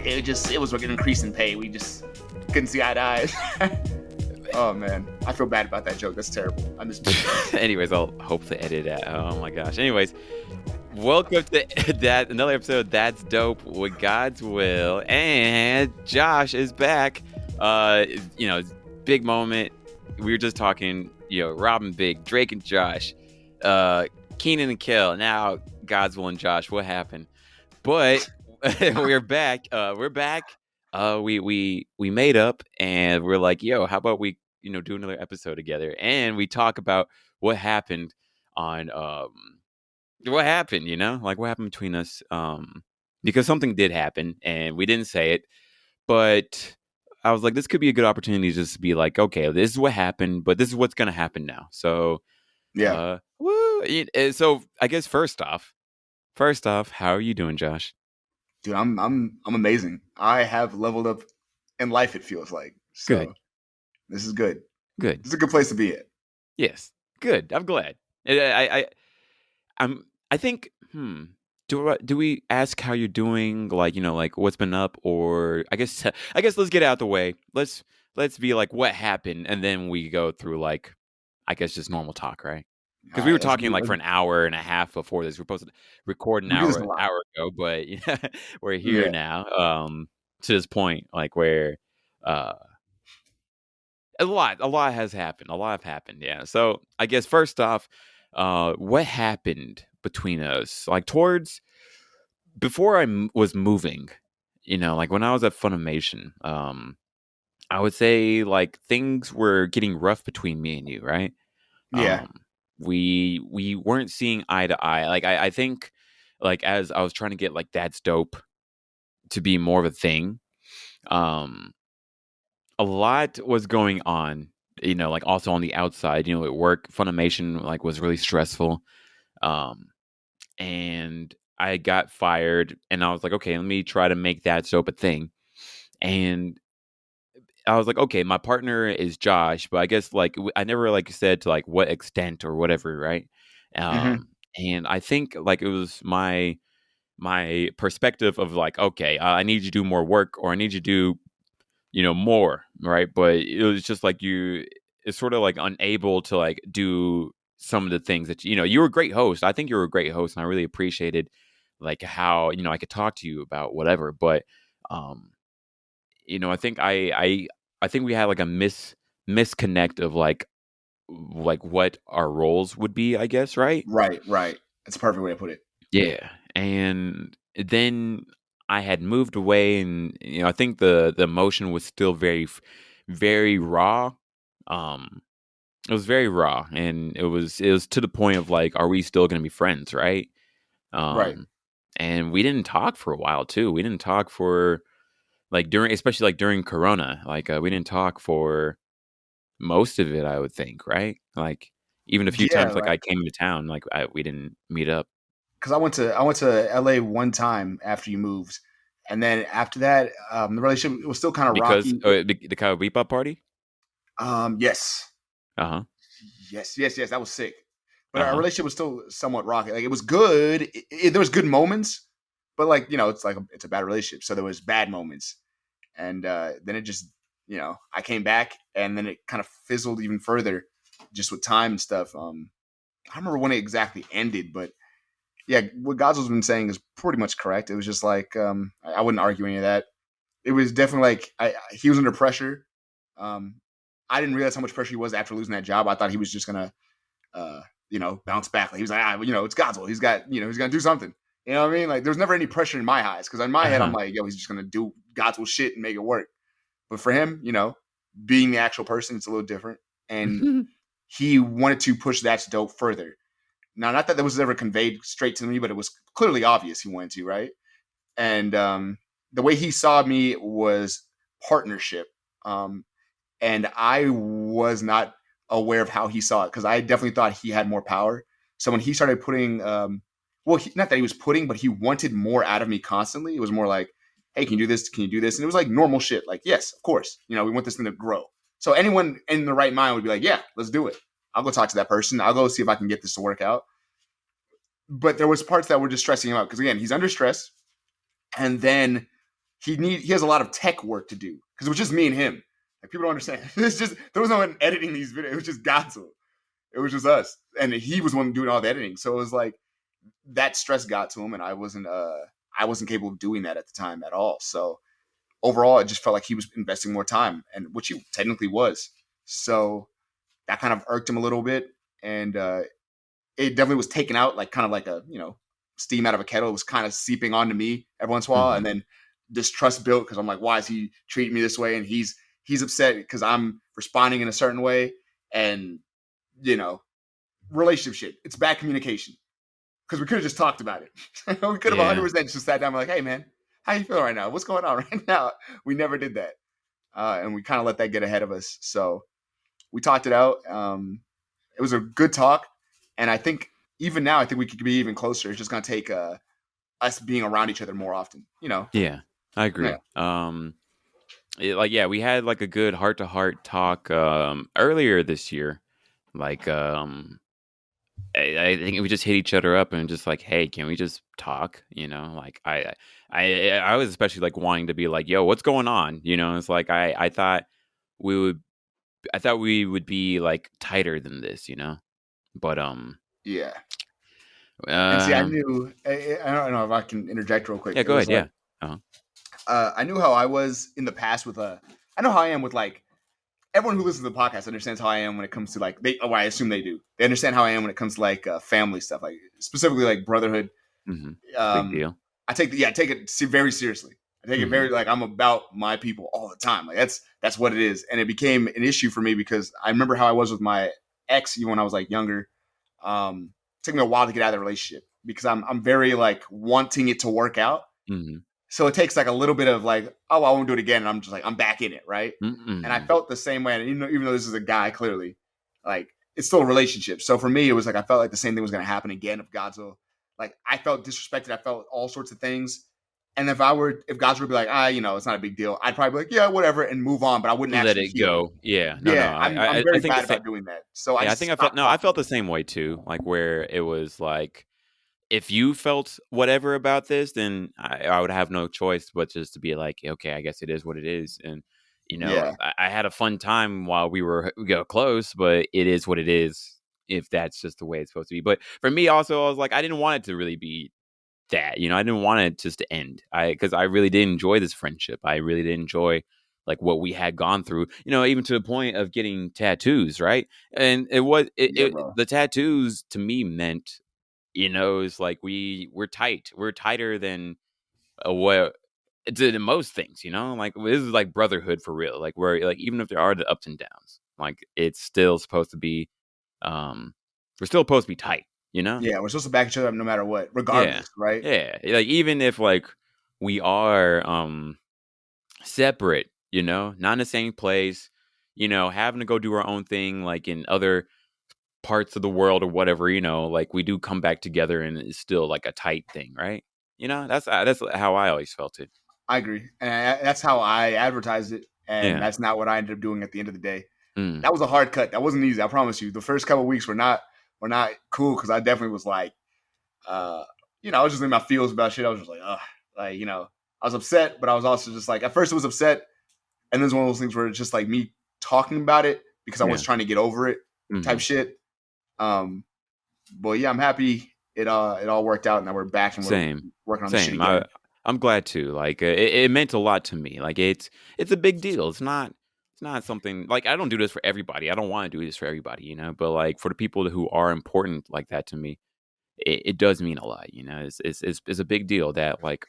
it was like an increase in pay. We just couldn't see eye to eye. Oh man, I feel bad about that joke. That's terrible. I just Anyways, I'll hopefully edit it. Oh my gosh. Anyways, welcome to that another episode of That's Dope with Godswill, and Josh is back. Big moment. We were just talking, Robin, Big, Drake, and Josh, Keenan and Kel. Now Godswill and Josh. What happened? But we're back. We're back. We made up, and we're like, yo, how about we do another episode together, and we talk about what happened on what happened, like what happened between us, because something did happen and we didn't say it, but I was like, this could be a good opportunity just to be like, okay, this is what happened, but this is what's gonna happen now. So yeah. So I guess first off, how are you doing, Josh? Dude, I'm amazing. I have leveled up in life, it feels like. So Good. This is good. Good. This is a good place to be at. Yes. Good. I'm glad. I think. Do we ask how you're doing? Like, like what's been up, or I guess let's get out the way. Let's be like what happened, and then we go through like, I guess just normal talk, right? Because we were talking like for an hour and a half before this. We're supposed to record an hour ago, but we're here now. To this point, like where a lot has happened. A lot have happened. Yeah. So I guess first off, what happened between us? Like towards before I was moving, like when I was at Funimation, I would say like things were getting rough between me and you, right? Yeah. We weren't seeing eye to eye. Like I think like as I was trying to get like That's Dope to be more of a thing, a lot was going on, like also on the outside, at work. Funimation like was really stressful. And I got fired, and I was like, okay, let me try to make That's Dope a thing. And I was like, okay, my partner is Josh, but I guess like I never like said to like what extent or whatever, right? And I think like it was my perspective of like, okay, I need you to do more work, or I need you to do more, right? But it was just like it's sort of like unable to like do some of the things that you were a great host. I think you were a great host, and I really appreciated like how I could talk to you about whatever. But I think I think we had like a misconnect of like what our roles would be, I guess, right? Right. That's a perfect way to put it. Yeah. And then I had moved away, and I think the emotion was still very, very raw. It was very raw, and it was to the point of like, are we still going to be friends, right? Right. And we didn't talk for a while too. We didn't talk for like especially like during Corona. Like we didn't talk for most of it, I would think, right? Like even a few times, like I came to town, like we didn't meet up. Because I went to LA one time after you moved, and then after that, the relationship was still kind of rocky. The Kawaii party. Yes. Yes. That was sick. But our relationship was still somewhat rocky. Like it was good. There was good moments, but like it's like it's a bad relationship. So there was bad moments, and then it just I came back, and then it kind of fizzled even further, just with time and stuff. I don't remember when it exactly ended, but yeah, what Godswill's been saying is pretty much correct. It was just like I wouldn't argue any of that. It was definitely like he was under pressure. I didn't realize how much pressure he was after losing that job. I thought he was just gonna bounce back. Like, he was like, it's Godswill. He's got he's gonna do something. You know what I mean? Like there was never any pressure in my eyes, because in my head I'm like, yo, he's just gonna do Godswill shit and make it work. But for him, being the actual person, it's a little different, and he wanted to push That's Dope further. Now, not that that was ever conveyed straight to me, but it was clearly obvious he wanted to, right? And the way he saw me was partnership. And I was not aware of how he saw it, because I definitely thought he had more power. So when he started putting, not that he was putting, but he wanted more out of me constantly. It was more like, hey, can you do this? Can you do this? And it was like normal shit. Like, yes, of course. We want this thing to grow. So anyone in the right mind would be like, yeah, let's do it. I'll go talk to that person. I'll go see if I can get this to work out. But there was parts that were just stressing him out, because again, he's under stress. And then he has a lot of tech work to do because it was just me and him. Like people don't understand. It's just there was no one editing these videos. It was just Godswill. It was just us, and he was one doing all the editing. So it was like that stress got to him, and I wasn't capable of doing that at the time at all. So overall, it just felt like he was investing more time, and which he technically was. So that kind of irked him a little bit, and it definitely was taken out, like kind of like a steam out of a kettle. It was kind of seeping onto me every once in a while, and then distrust built because I'm like, why is he treating me this way? And he's upset because I'm responding in a certain way, and relationship shit. It's bad communication because we could have just talked about it. We could have 100% just sat down and like, hey man, how you feeling right now? What's going on right now? We never did that, and we kind of let that get ahead of us. So we talked it out. It was a good talk, and I think even now, I think we could be even closer. It's just gonna take us being around each other more often. Yeah, I agree. Yeah. We had like a good heart-to-heart talk earlier this year. Like, I think we just hit each other up and just like, hey, can we just talk? Like I was especially like wanting to be like, yo, what's going on? It's like I thought we would be like tighter than this, but yeah. And see, I knew. I don't know if I can interject real quick. Yeah, go ahead. Like, yeah. I knew how I was in the past with I know how I am with like everyone who listens to the podcast understands how I am when it comes to like I assume they do. They understand how I am when it comes to like family stuff, like specifically like Brotherhood. Big deal. I take it very seriously. I take it very like I'm about my people all the time. Like that's what it is, and it became an issue for me because I remember how I was with my ex even when I was like younger. It took me a while to get out of the relationship because I'm very like wanting it to work out. So it takes like a little bit of like, oh, I won't do it again. And I'm just like, I'm back in it. Right. And I felt the same way. And even though this is a guy, clearly, like it's still a relationship. So for me, it was like, I felt like the same thing was going to happen again if Godswill, like I felt disrespected. I felt all sorts of things. And if Godswill would be like, it's not a big deal. I'd probably be like, yeah, whatever. And move on. But I wouldn't let actually it go. Yeah. No, I'm very bad about doing that. So I think I felt the same way too. Like where it was like, if you felt whatever about this, then I would have no choice but just to be like, okay, I guess it is what it is. And, I had a fun time while we got close, but it is what it is if that's just the way it's supposed to be. But for me also, I was like, I didn't want it to really be that, I didn't want it just to end. Because I really did enjoy this friendship. I really did enjoy like what we had gone through, even to the point of getting tattoos, right? And the tattoos to me meant, it's like we're tight. We're tighter than what than most things, like this is like brotherhood for real. Like where like even if there are the ups and downs, like it's still supposed to be we're still supposed to be tight, Yeah, we're supposed to back each other up no matter what, regardless, right? Yeah. Like even if like we are separate, not in the same place, having to go do our own thing like in other parts of the world or whatever, like we do come back together and it's still like a tight thing, right? That's how I always felt it. I agree, and that's how I advertised it, and that's not what I ended up doing at the end of the day. That was a hard cut. That wasn't easy. I promise you. The first couple of weeks were not cool because I definitely was like, I was just in my feels about shit. I was just like, I was upset, but I was also just like, at first it was upset, and then it's one of those things where it's just like me talking about it because I was trying to get over it, type shit. But yeah, I'm happy it all worked out and now we're back and we're working on the shit again. I'm glad too. Like it meant a lot to me. Like it's a big deal. It's not something like I don't do this for everybody. I don't want to do this for everybody, but like for the people who are important like that to me, it does mean a lot, it's a big deal that like,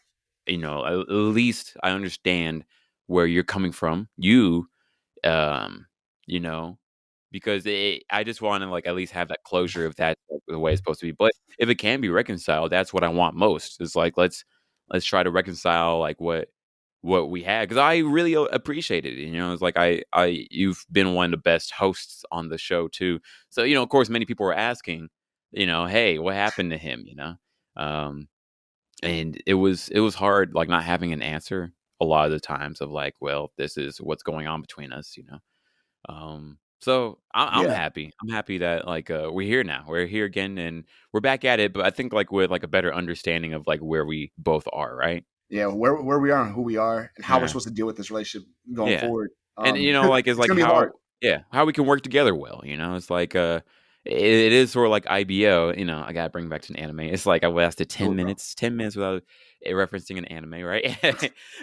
at least I understand where you're coming from. Because I just want to like at least have that closure if that's like the way it's supposed to be. But if it can be reconciled, that's what I want most. It's like let's try to reconcile like what we had because I really appreciated it. It's like you've been one of the best hosts on the show too. So of course, many people were asking, hey, what happened to him? And it was hard like not having an answer a lot of the times of like, well, this is what's going on between us. So I'm happy. I'm happy that like we're here now. We're here again, and we're back at it. But I think like with like a better understanding of like where we both are, right? yeah, where we are and who we are and how we're Yeah. supposed to deal with this relationship going Yeah. forward. And, Because like, it's it's like gonna be hard. how we can work together well, it's like, it is sort of like IBO, I gotta bring it back to an anime. It's like I lasted Do 10 it, bro. minutes, 10 minutes without referencing an anime, right?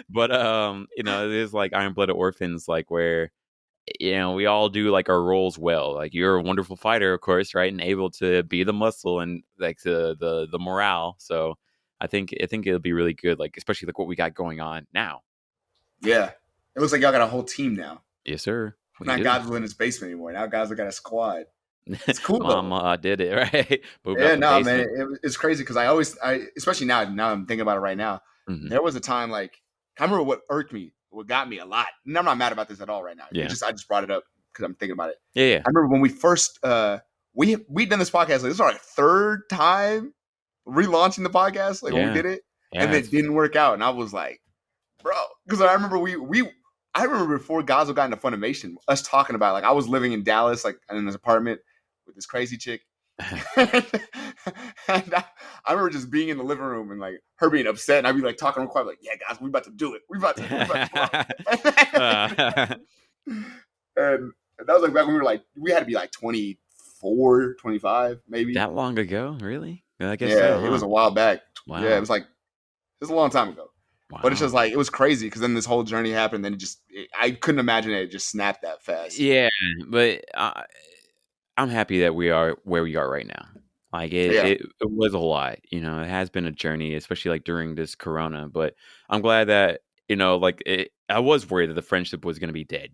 But, it is like Iron-Blooded Orphans, like, where, we all do, like, our roles well. Like, you're a wonderful fighter, of course, right? And able to be the muscle and, like, the morale. So, I think it'll be really good, like, especially, like, what we got going on now. Yeah, it looks like y'all got a whole team now. Yes, sir. We Not do. Godswill in his basement anymore. Now Godswill got a squad. It's cool though. Mama did it, right? Moved Yeah, out the no, man, basement. it's crazy because especially now I'm thinking about it right now. Mhm. There was a time like I remember what irked me, what got me a lot. And I'm not mad about this at all right now. Yeah. I just brought it up because I'm thinking about it. Yeah. I remember when we first we'd done this podcast. Like, this is our third time relaunching the podcast. Like when we Yeah. did it, Yeah, and it didn't work out, and I was like, bro, because I remember I remember before Godzilla got into Funimation, us talking about like I was living in Dallas, like in this apartment with this crazy chick. and I remember just being in the living room and like her being upset, and I'd be like talking real quiet, like, "Yeah, guys, we about to do it. We about to." And that was like back when we had to be like 24, 25, maybe. that long ago? Really? I guess Yeah, so, it was huh? a while back. Wow. Yeah, it was a long time ago. Wow. But it's just like it was crazy because then this whole journey happened. Then I couldn't imagine it just snapped that fast. Yeah, but I'm happy that we are where we are right now. Like Yeah, it was a lot, It has been a journey, especially like during this Corona. But I'm glad that like I was worried that the friendship was gonna be dead.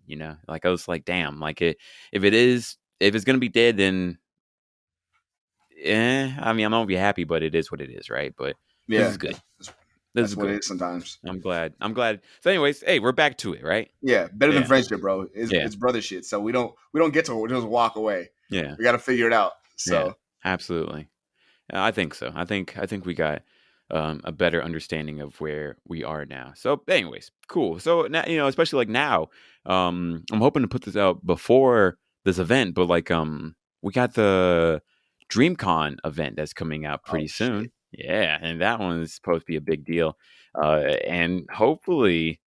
Like I was like, damn, like if it's gonna be dead, then I mean, I'm gonna be happy, but it is what it is, right? But this yeah, is good. This is that's what good. it is sometimes. I'm glad. I'm glad. So, anyways, hey, we're back to it, right? Yeah, better than Yeah. friendship, bro. Yeah. It's brother shit. So we don't get to just walk away. Yeah. We got to figure it out. So Yeah. Absolutely. I think so. I think we got a better understanding of where we are now. So, anyways, cool. So now, especially like now, I'm hoping to put this out before this event, but like, we got the DreamCon event that's coming out pretty soon. shit. Yeah, and that one is supposed to be a big deal. And hopefully,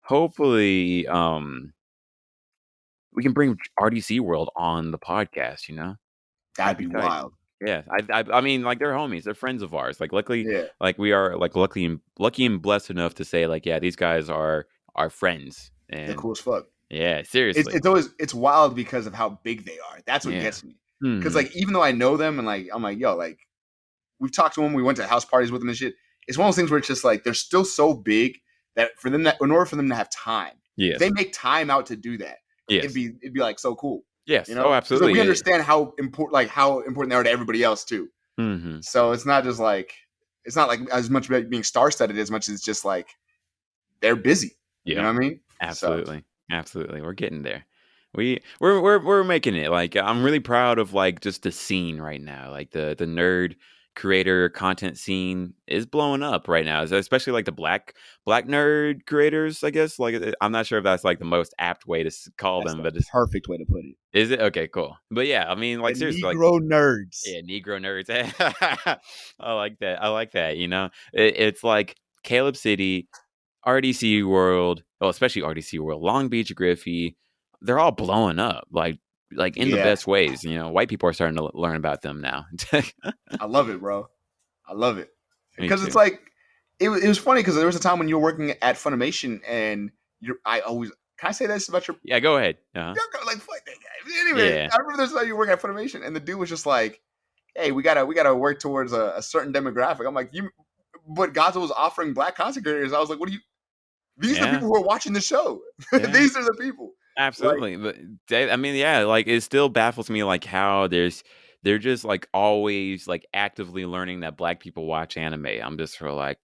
we can bring RDC World on the podcast. That'd That'd be be tight. wild. Yeah, I mean, like they're homies, they're friends of ours. Like, luckily, Yeah, like we are like lucky and blessed enough to say like, yeah, these guys are our friends. they're And cool as fuck. yeah, seriously, It's wild because of how big they are. That's what yeah, gets me. Because hmm like even though I know them and like I'm like yo like we've talked to them, we went to house parties with them and shit. It's one of those things where it's just like they're still so big that in order for them to have time, if yes, they make time out to do that, yes, it'd be like so cool. yes. You Oh, know, because like, absolutely. we understand how important they are to everybody else too. Mm-hmm. So it's not like as much about being star studded as much as it's just like they're busy. You Yeah, know what I mean? So absolutely, absolutely. We're getting there. We're making it. Like, I'm really proud of like just the scene right now. Like the nerd creator content scene is blowing up right now. Especially like the black nerd creators. I guess like I'm not sure if that's like the most apt way to call that's them, the but it's perfect way to put it. is it okay? Cool. But yeah, I mean, The like seriously, like Negro nerds. yeah, Negro nerds. I like that. I like that. It's like Caleb City, RDC World, well, especially RDC World, Long Beach, Griffey, they're all blowing up, like in the Yeah, best ways. White people are starting to learn about them now. I love it, bro. I love it Me because it's too. like it was funny because there was a time when you were working at Funimation and I always can I say this about your Yeah, go ahead. Uh-huh. like fuck that guy. Anyway, Yeah, I remember there's time you were working at Funimation and the dude was just like, "Hey, we gotta work towards a certain demographic." I'm like, but Gaza was offering black content creators. I was like, what do you? These are the yeah, people who are watching the show. yeah. These are the people. Like, Absolutely. But I mean, yeah, like it still baffles me like how they're just like always like actively learning that black people watch anime. I'm just sort of like,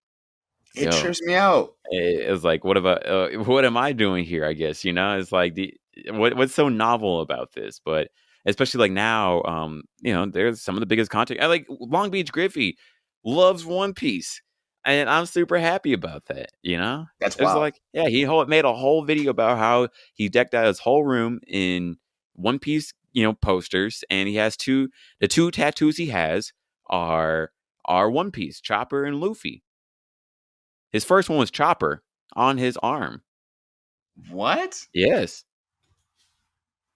it yo, trips me out. it's like what about what am I doing here? I guess it's like what's so novel about this, but especially like now, there's some of the biggest content. I like Long Beach Griffey loves One Piece, and I'm super happy about that. That's It's wild. like yeah, he made a whole video about how he decked out his whole room in One Piece, posters, and he has the two tattoos he has are One Piece, Chopper and Luffy. His first one was Chopper on his arm. What? Yes.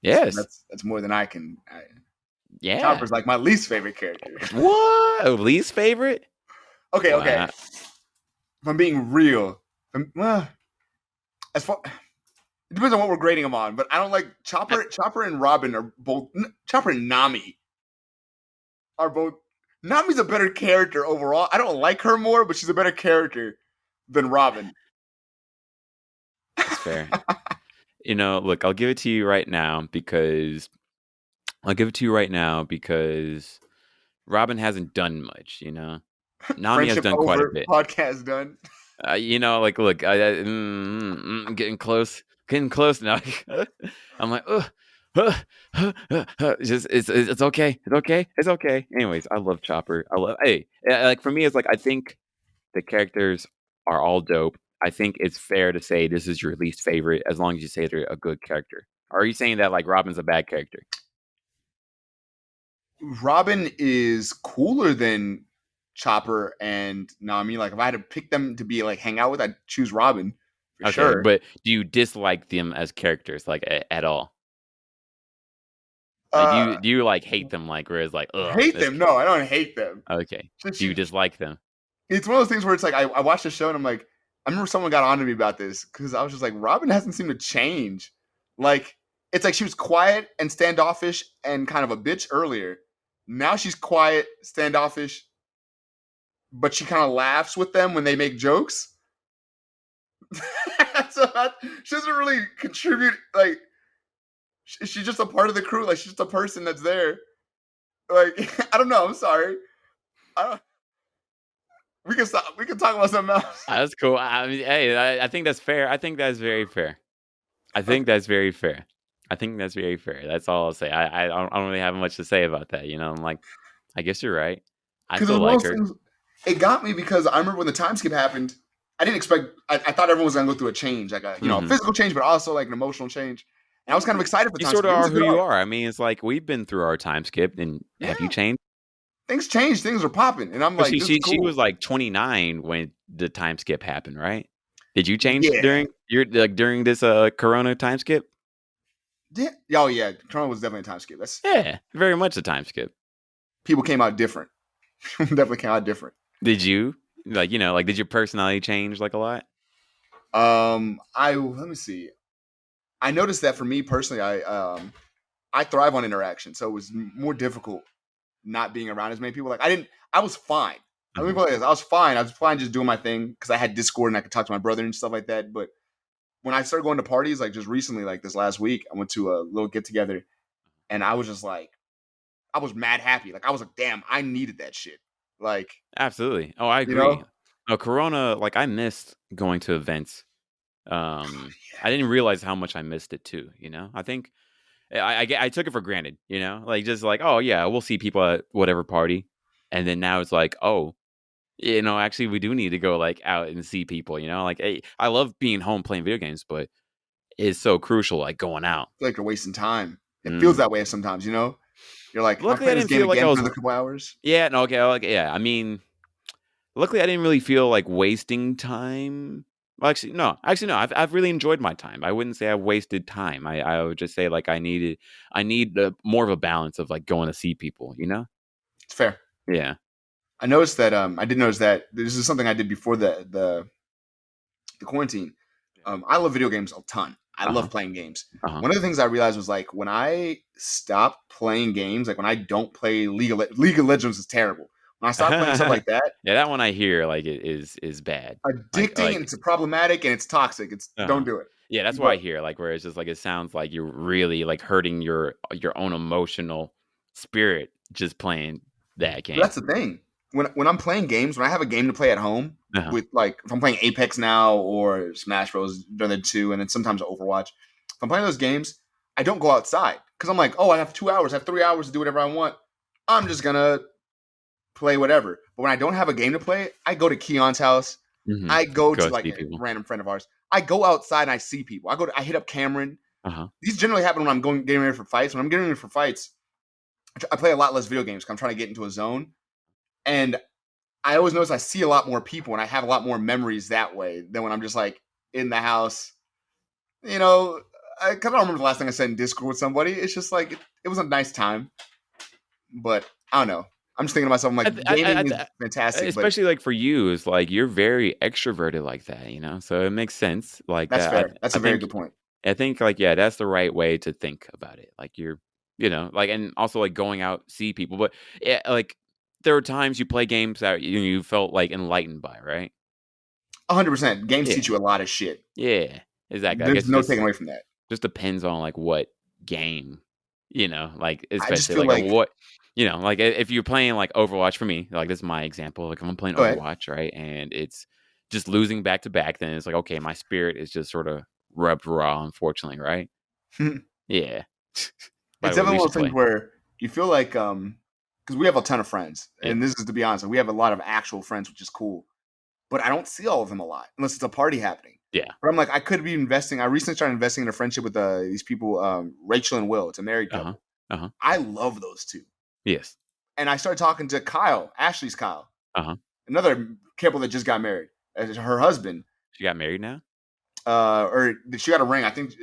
Yes. That's more than I can. Yeah. Chopper's like my least favorite character. What? Least favorite? Okay, Wow. okay. If I'm being real, as far it depends on what we're grading them on, but I don't like Chopper. Chopper and Robin are both. Chopper and Nami are both. Nami's a better character overall. I don't like her more, but she's a better character than Robin. That's fair. Look, I'll give it to you right now because Robin hasn't done much. Nami has done quite a bit. Podcast done. Look, I'm getting close now. I'm like, it's okay. Anyways, I love Chopper. For me, it's like, I think the characters are all dope. I think it's fair to say this is your least favorite as long as you say they're a good character. Or are you saying that like Robin's a bad character? Robin is cooler than Chopper and Nami. Like, if I had to pick them to be like hang out with, I'd choose Robin for sure. But do you dislike them as characters like at all? Like, do you like hate them? Like, whereas like hate them? No, I don't hate them. Okay. Do you dislike them? It's one of those things where it's like I watched the show and I'm like, I remember someone got on to me about this because I was just like, Robin hasn't seemed to change. Like, it's like she was quiet and standoffish and kind of a bitch earlier. Now she's quiet, standoffish, but she kind of laughs with them when they make jokes. She doesn't really contribute. Like, she's just a part of the crew. Like, she's just a person that's there. Like, I don't know. I'm sorry. We can stop. We can talk about something else. That's cool. I mean, hey, I think that's fair. I think that's very fair. That's all I'll say. I don't really have much to say about that. I'm like, I guess you're right. I still like her. It got me because I remember when the time skip happened. I didn't expect. I thought everyone was gonna go through a change, like a physical change, but also like an emotional change. And I was kind of excited for. You sort of are who you are. I mean, it's like we've been through our time skip, and have you changed? Things changed. Things are popping, and I'm like, she was like 29 when the time skip happened, right? Did you change during this Corona time skip? Yeah. Oh yeah, Corona was definitely a time skip. Very much a time skip. People came out different. Definitely came out different. Did you did your personality change like a lot? Let me see. I noticed that for me personally, I thrive on interaction, so it was more difficult not being around as many people. Like, I was fine. Let me put it like this. I was fine just doing my thing because I had Discord and I could talk to my brother and stuff like that. But when I started going to parties, like just recently, like this last week, I went to a little get together and I was just like, I was mad happy. Like, I was like, damn, I needed that shit. Like, absolutely. Oh, I agree. Corona, like, I missed going to events. I didn't realize how much I missed it too. I think I took it for granted, like just like, oh yeah, we'll see people at whatever party. And then now it's like, oh, actually we do need to go like out and see people, like, hey, I love being home playing video games, but it's so crucial, like going out. I feel like you're wasting time. It feels that way sometimes, You're like, luckily I didn't feel like I was for a couple hours. Yeah, no, okay, yeah. I mean, luckily I didn't really feel like wasting time. Well, actually, no. I've really enjoyed my time. I wouldn't say I wasted time. I would just say like I need more of a balance of like going to see people. It's fair. Yeah. I noticed that. I did notice that this is something I did before the quarantine. I love video games a ton. I love playing games. One of the things I realized was like when I stop playing games, like when I don't play League of Legends is terrible. When I stop playing stuff like that, that one I hear like it is bad, addicting, and it's problematic and it's toxic. Don't do it. Yeah, that's why I hear like where it's just like it sounds like you're really like hurting your own emotional spirit just playing that game. But that's the thing. When I'm playing games, when I have a game to play at home, with like if I'm playing Apex now or Smash Bros. Brotherhood 2, and then sometimes Overwatch, if I'm playing those games, I don't go outside because I'm like, oh, I have 2 hours, I have 3 hours to do whatever I want. I'm just gonna play whatever. But when I don't have a game to play, I go to Keon's house. I go to like a random friend of ours. I go outside and I see people. I hit up Cameron. These generally happen when I'm getting ready for fights. When I'm getting ready for fights, I play a lot less video games because I'm trying to get into a zone. And I always notice I see a lot more people and I have a lot more memories that way than when I'm just like in the house. You know, I don't remember the last thing I said in Discord with somebody. It's just like it was a nice time, but I don't know. I'm just thinking to myself, I'm like, gaming is fantastic, but especially like for you, is like you're very extroverted like that, so it makes sense. Like that's that. fair. That's I a very think good point. I think like that's the right way to think about it. Like you're, like, and also like going out see people, but yeah, like there were times you play games that you felt like enlightened by, right? 100%. Games Yeah, teach you a lot of shit. yeah, exactly. I There's guess it no taking away from that. just depends on like what game, like I just especially feel like like what, like if you're playing like Overwatch for me, like this is my example. Like if I'm playing go ahead. Overwatch, right, and it's just losing back to back, then it's like okay, my spirit is just sort of rubbed raw, unfortunately, right? Yeah. By It's the way, definitely we one of should those things play. where you feel like because we have a ton of friends, Yeah. and this is to be honest, we have a lot of actual friends, which is cool. But I don't see all of them a lot unless it's a party happening. Yeah. But I'm like, I could be investing. I recently started investing in a friendship with these people, Rachel and Will. It's a married couple. I love those two. Yes. And I started talking to Kyle, Ashley's Kyle, another couple that just got married. Her husband. She got married now? Or she got a ring. I think she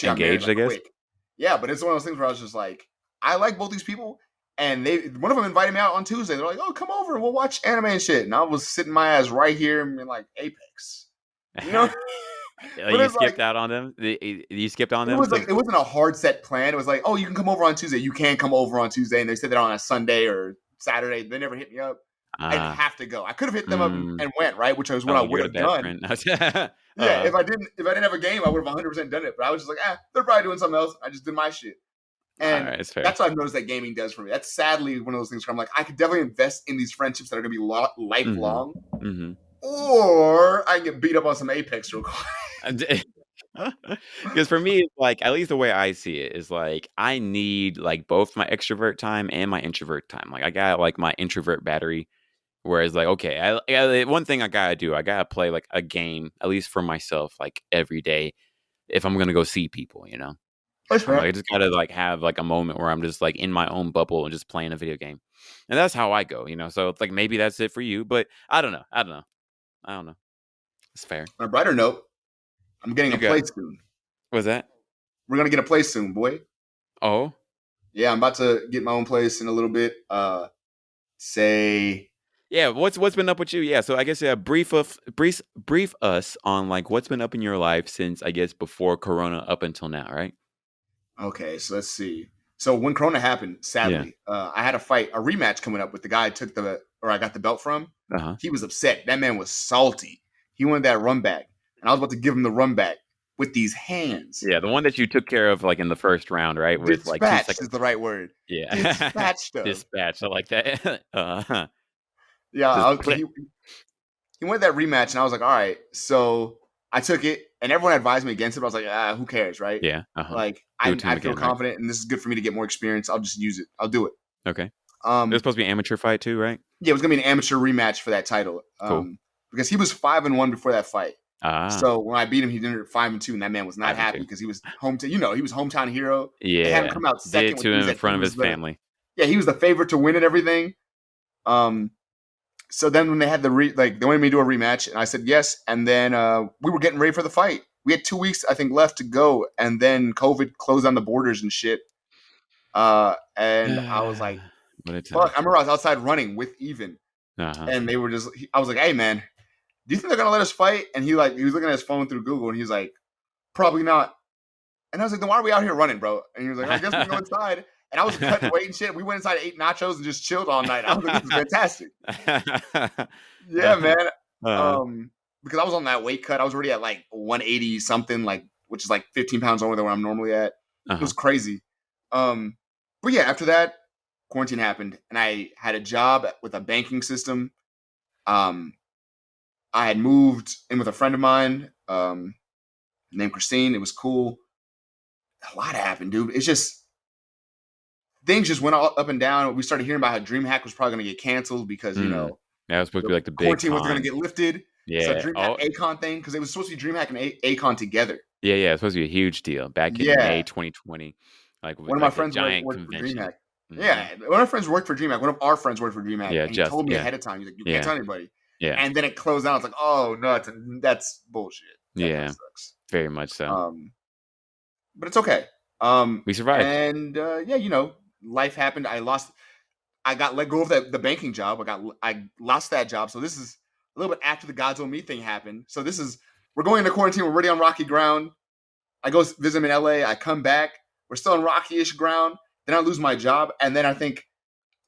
got married Engaged, I guess. quick. Yeah, but it's one of those things where I was just like, I like both these people, and one of them invited me out on Tuesday. They're like, "Oh, come over and we'll watch anime and shit." And I was sitting my ass right here in like Apex, you know. But you skipped out on them. You skipped on them. It was like it wasn't a hard set plan. It was like, "Oh, you can come over on Tuesday. You can come over on Tuesday," and they said that on a Sunday or Saturday. They never hit me up. I'd have to go. I could have hit them up and went, right, which was what I would have done. Yeah, if I didn't have a game, I would have 100% done it. But I was just like, they're probably doing something else. I just did my shit. And that's what I've noticed that gaming does for me. That's sadly one of those things where I'm like, I could definitely invest in these friendships that are going to be lifelong. Or I can get beat up on some Apex real quick. Because for me, like at least the way I see it is like I need like both my extrovert time and my introvert time. Like I got like my introvert battery. Whereas, like, okay, one thing I gotta do, I gotta play like a game at least for myself, like every day, if I'm gonna go see people, That's right. Like, I just gotta like have like a moment where I'm just like in my own bubble and just playing a video game, and that's how I go, So it's like maybe that's it for you, but I don't know. It's fair. On a brighter note, I'm getting a place soon. What's that? We're gonna get a place soon, boy. Oh, yeah, I'm about to get my own place in a little bit. Yeah, what's been up with you? Yeah, so I guess brief us on like what's been up in your life since I guess before Corona up until now, right? Okay, so let's see. So when Corona happened, sadly, I had a rematch coming up with the guy I got the belt from. He was upset. That man was salty. He wanted that run back, and I was about to give him the run back with these hands. Yeah, the one that you took care of like in the first round, right? With Dispatched like 2 seconds is the right word. Yeah, dispatched. Dispatch. I like that. Yeah, he wanted that rematch, and I was like, all right. So I took it, and everyone advised me against it. But I was like, who cares, right? Yeah. Like I feel confident, and this is good for me to get more experience. I'll just use it. I'll do it. Okay. It was supposed to be an amateur fight too, right? Yeah, it was gonna be an amateur rematch for that title. Cool. Because he was 5-1 before that fight. So when I beat him, he did it 5-2, and that man was not happy because he was he was hometown hero. Yeah. They had him come out second to him in front of his family. Yeah, he was the favorite to win and everything. So then when they had they wanted me to do a rematch, and I said yes. And then we were getting ready for the fight. We had 2 weeks, I think, left to go, and then COVID closed on the borders and shit. And I was like, fuck. I remember I was outside running with Even, and they were I was like, hey man, do you think they're gonna let us fight? And he was looking at his phone through Google, and he was like, probably not. And I was like, then why are we out here running, bro? And he was like, I guess we can go inside. And I was cutting weight and shit. We went inside, ate nachos, and just chilled all night. I was like, this is fantastic. Yeah, man. Because I was on that weight cut. I was already at like 180 something, which is like 15 pounds over than where I'm normally at. It was crazy. But yeah, after that, quarantine happened, and I had a job with a banking system. I had moved in with a friend of mine named Christine. It was cool. A lot happened, dude. It's just things just went all up and down. We started hearing about how DreamHack was probably going to get canceled because that was supposed to be like the big quarantine wasn't going to get lifted. Yeah. So DreamHack Akon thing, because it was supposed to be DreamHack and Akon together. Yeah, it's supposed to be a huge deal back in May 2020. Like one of my friends worked for DreamHack. Yeah, one of our friends worked for DreamHack. One of our friends worked for DreamHack, Yeah, and he told me ahead of time. He's like, "You can't tell anybody." Yeah. And then it closed down. It's like, "Oh no, that's bullshit." That kind Yeah, of sucks. very much so. But it's okay. We survived. And yeah, life happened. I got let go of the banking job. I lost that job. So this is a little bit after the Godswill Me thing happened. So we're going into quarantine. We're already on rocky ground. I go visit him in LA. I come back. We're still on rocky-ish ground. Then I lose my job, and then I think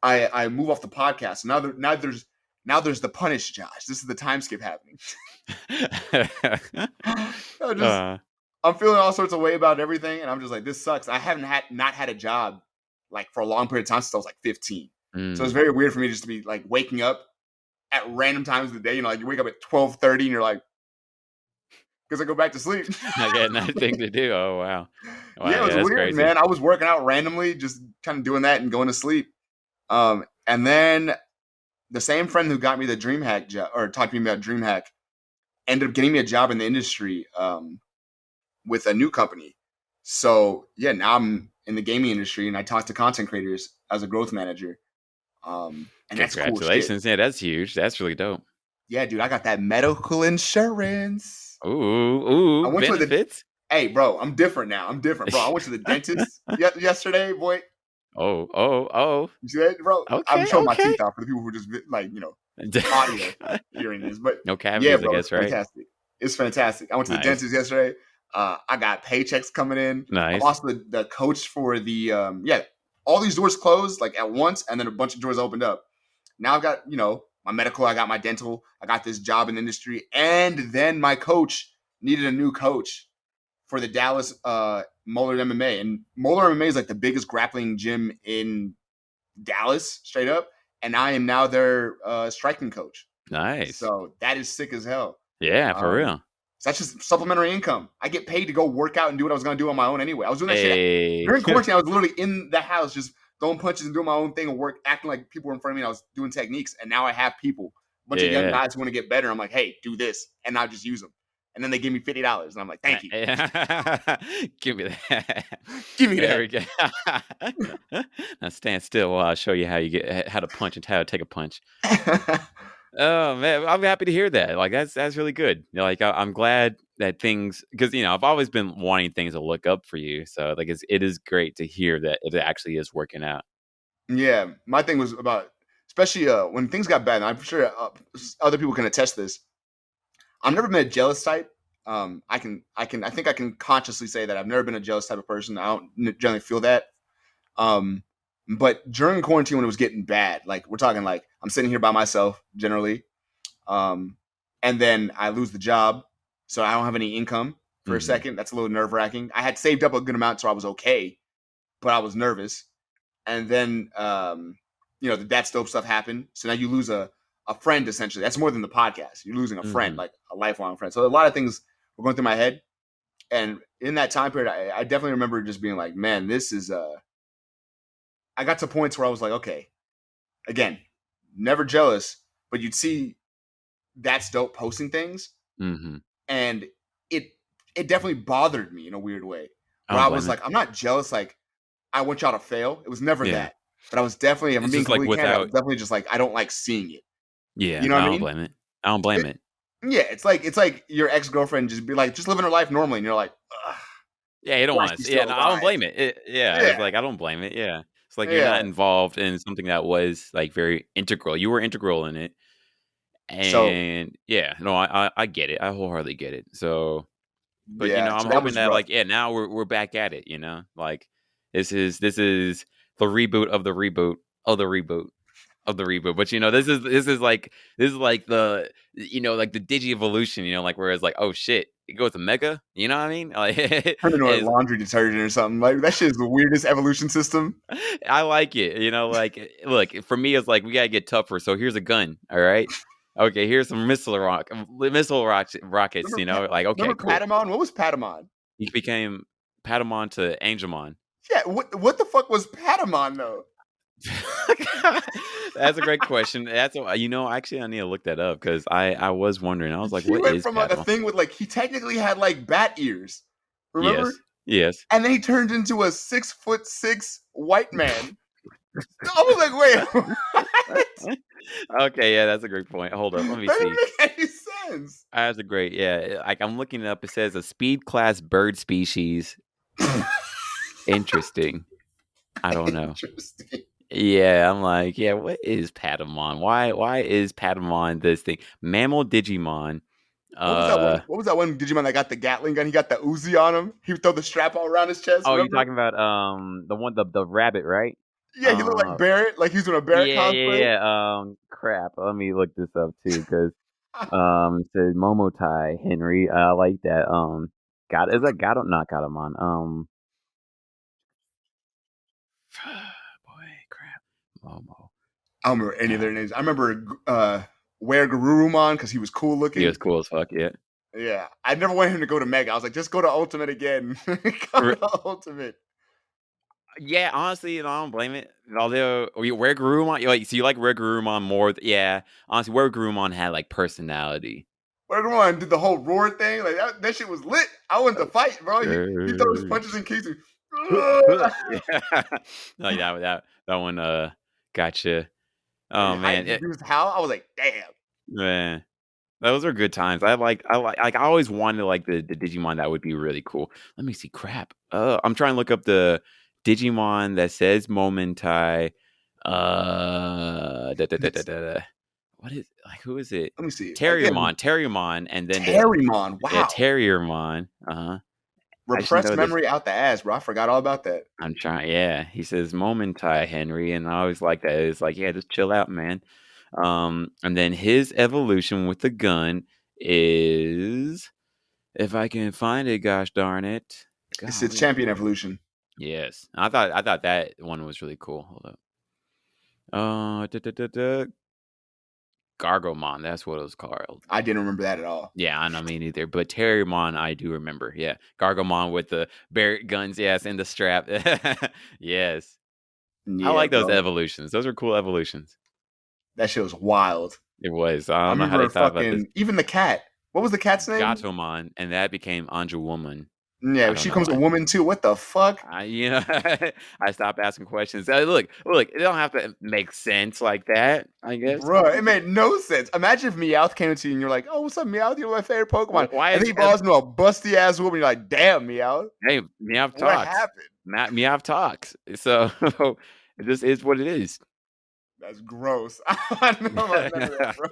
I move off the podcast. Now there's the punish, Josh. This is the time skip happening. I'm feeling all sorts of way about everything, and I'm just like, this sucks. I haven't not had a job like for a long period of time since I was like 15. So it's very weird for me just to be like waking up at random times of the day. Like you wake up at 12:30 and you're like, because I go back to sleep. I got nothing to do. Oh wow. Yeah, it was weird, crazy. Man. I was working out randomly, just kind of doing that and going to sleep. And then the same friend who got me the DreamHack job or talked to me about DreamHack ended up getting me a job in the industry with a new company. So yeah, now I'm in the gaming industry and I talk to content creators as a growth manager. And congratulations. That's cool. Yeah, that's huge. That's really dope. Yeah, dude, I got that medical insurance. Ooh, benefits. Hey, bro, I'm different now. Bro. I went to the dentist yesterday, boy. Oh. You see that, bro? Okay, I'm showing my teeth out for the people who just like, audio hearing this. But no cavities, yeah, bro, I guess, right? Fantastic. It's fantastic. I went to the dentist yesterday. I got paychecks coming in. Nice. I'm also the coach for the all these doors closed like at once, and then a bunch of doors opened up. Now I've got, my medical, I got my dental, I got this job in the industry, and then my coach needed a new coach for the Dallas Moeller MMA. And Moeller MMA is like the biggest grappling gym in Dallas, straight up. And I am now their striking coach. Nice. So that is sick as hell. Yeah, for real. So that's just supplementary income. I get paid to go work out and do what I was going to do on my own anyway. I was doing that shit. During quarantine, I was literally in the house just throwing punches and doing my own thing and work, acting like people were in front of me. And I was doing techniques. And now I have people, a bunch of young guys who want to get better. I'm like, hey, do this. And I just use them. And then they give me $50. And I'm like, thank you. Give me that. Give me that. There we go. Now stand still while I show you how to punch and how to take a punch. Oh man, I'm happy to hear that. Like that's really good. Like I'm glad that things, because I've always been wanting things to look up for you. So like it is great to hear that it actually is working out. Yeah, my thing was about, especially when things got bad. And I'm sure other people can attest this. I've never been a jealous type. I think I can consciously say that I've never been a jealous type of person. I don't generally feel that. But during quarantine, when it was getting bad, like we're talking like I'm sitting here by myself generally, and then I lose the job, so I don't have any income for a second. That's a little nerve wracking. I had saved up a good amount, so I was okay, but I was nervous. And then the That's Dope stuff happened. So now you lose a friend essentially. That's more than the podcast. You're losing a friend, like a lifelong friend. So a lot of things were going through my head, and in that time period, I definitely remember just being like, man, this is I got to points where I was like, okay, again, never jealous, but you'd see That's Dope posting things, and it definitely bothered me in a weird way. Where I was like, I'm not jealous, like I want y'all to fail. It was never that, but I was definitely, if I'm being completely candid, I was definitely just like, I don't like seeing it. Yeah, you know what I mean? I don't blame it. Yeah, it's like your ex-girlfriend just be like, just living her life normally, and you're like, ugh. Yeah, you don't want to. Yeah, no, I don't blame it. It's like I don't blame it. Yeah. It's like you're not involved in something that was like very integral. You were integral in it. And I get it. I wholeheartedly get it. So, but I'm hoping that rough. Now we're back at it, like this is the reboot of the reboot of the reboot of the reboot. But this is like the like the Digi Evolution, like where it's like, oh shit, it goes to Mega, you know what I mean? Like turn into a laundry detergent or something. Like that shit is the weirdest evolution system. I like it. Like look, for me it's like we gotta get tougher. So here's a gun, all right? Okay, here's some missile rockets, remember like okay, remember cool. Patamon? What was Patamon? He became Patamon to Angelmon. Yeah, what the fuck was Patamon though? That's a great question. That's actually I need to look that up because I was wondering. I was like, he what went is from Patamon? Like a thing with like he technically had like bat ears. Remember? Yes. And then he turned into a 6'6" white man. I was like, wait, what? Okay, yeah, that's a great point. Hold up, let me That see. didn't make any sense. That's a great, yeah. Like I'm looking it up. It says a speed class bird species. Interesting. I don't know. Interesting. Yeah, I'm like, yeah. What is Patamon? Why is Patamon this thing? Mammal Digimon. What was that one? What was that one Digimon that got the Gatling gun? He got the Uzi on him. He would throw the strap all around his chest. Oh, you're Remember? talking about the rabbit, right? Yeah, he looked like Barrett, like he's doing a Barrett Yeah, cosplay. crap. Let me look this up too, because it says Momotai Henry. I like that. God, is that God? Not Godamon. Boy, crap. Momo. I don't remember any of God. their names. I remember Where Garurumon because he was cool He was looking. cool as fuck. Yeah. Yeah, I never wanted him to go to Mega. I was like, just go to Ultimate again. Go to Ultimate. Yeah, honestly, I don't blame it. Although, where Garurumon, so you like where Garurumon more? Yeah, honestly, where Garurumon had like personality. Where Garurumon did the whole roar thing. Like that shit was lit. I wanted to fight, bro. He throws punches and kicks. Yeah. No, that one gotcha. Oh man, He used how? I was like, damn. man, those are good times. I always wanted like the Digimon that would be really cool. Let me see. Crap. I'm trying to look up the Digimon that says Momentai. What is like? Who is it? Let me see. Again, Terriermon, and then Terriermon. Wow. Terriermon. I just Repressed know this. memory out the ass, bro. I forgot all about that. I'm trying. Yeah, he says Momentai Henry, and I always like that. It's like, yeah, just chill out, man. And then his evolution with the gun is, if I can find it, gosh darn it. It's its Golly. champion evolution. Yes, I thought that one was really cool. Hold up. Gargomon, that's what it was called. I didn't remember that at all. Yeah, I know me neither. But Terriermon, I do remember. Yeah, Gargomon with the Barrett guns. Yes, and the strap. Yes, Yeah, I like those bro. evolutions. Those are cool evolutions. That shit was wild. It was. I I don't know how they remember thought about this. fucking even the cat. What was the cat's name? Gatomon, and that became Anja Woman. Yeah, she becomes a woman too. What the fuck? I stopped asking questions. Look, it don't have to make sense like that, I guess. Bro, it made no sense. Imagine if Meowth came to you and you're like, "Oh, what's up, Meowth? You're my favorite Pokemon." Why and he evolves into a busty ass woman. You're like, "Damn, Meowth." Hey, Meowth talks. What happened? Meowth talks. So it just is what it is. That's gross. I know about none of that, bro.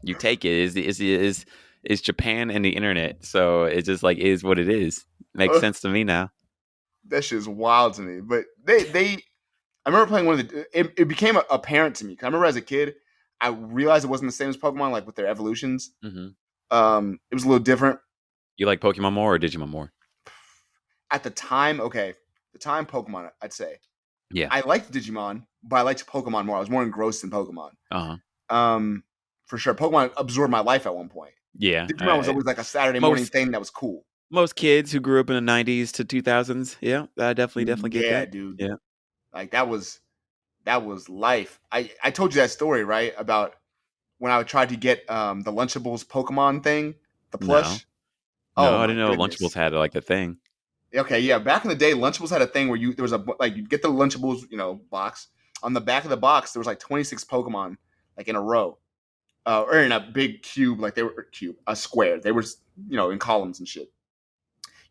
You take it. It's Japan and the internet, so it just like is what it is. Makes sense to me now. That shit's wild to me. But I remember playing one of the. It became apparent to me. 'Cause I remember as a kid, I realized it wasn't the same as Pokemon, like with their evolutions. Mm-hmm. It was a little different. You like Pokemon more or Digimon more? At the time, Pokemon, I'd say. Yeah. I liked Digimon, but I liked Pokemon more. I was more engrossed in Pokemon. For sure. Pokemon absorbed my life at one point. Yeah. Digimon was always like a Saturday morning thing that was cool. Most kids who grew up in the 90s to 2000s, yeah, I definitely get that. Yeah, dude. Yeah. Like that was life. I told you that story, right? About when I tried to get the Lunchables Pokemon thing, the plush. No, I didn't know Lunchables had like the thing. Okay, yeah. Back in the day, Lunchables had a thing where you get the Lunchables, box. On the back of the box, there was like 26 Pokemon, like in a row, or in a big cube, like they were a square. They were, in columns and shit.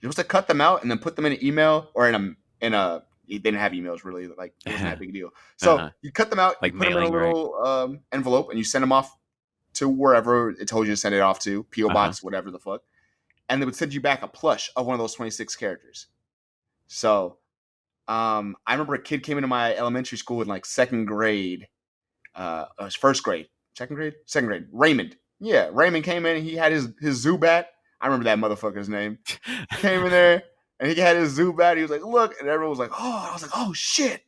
You're supposed to cut them out and then put them in an email or in a. They didn't have emails really, like it wasn't that big a deal. So you cut them out, like you put them in a little envelope, and you send them off to wherever it told you to send it off to, PO box, whatever the fuck. And they would send you back a plush of one of those 26 characters. So, I remember a kid came into my elementary school in like second grade. It was first grade, second grade. Raymond. Yeah, Raymond came in and he had his Zubat. I remember that motherfucker's name. Came in there and he had his Zubat. He was like, look, and everyone was like, oh, I was like, oh shit.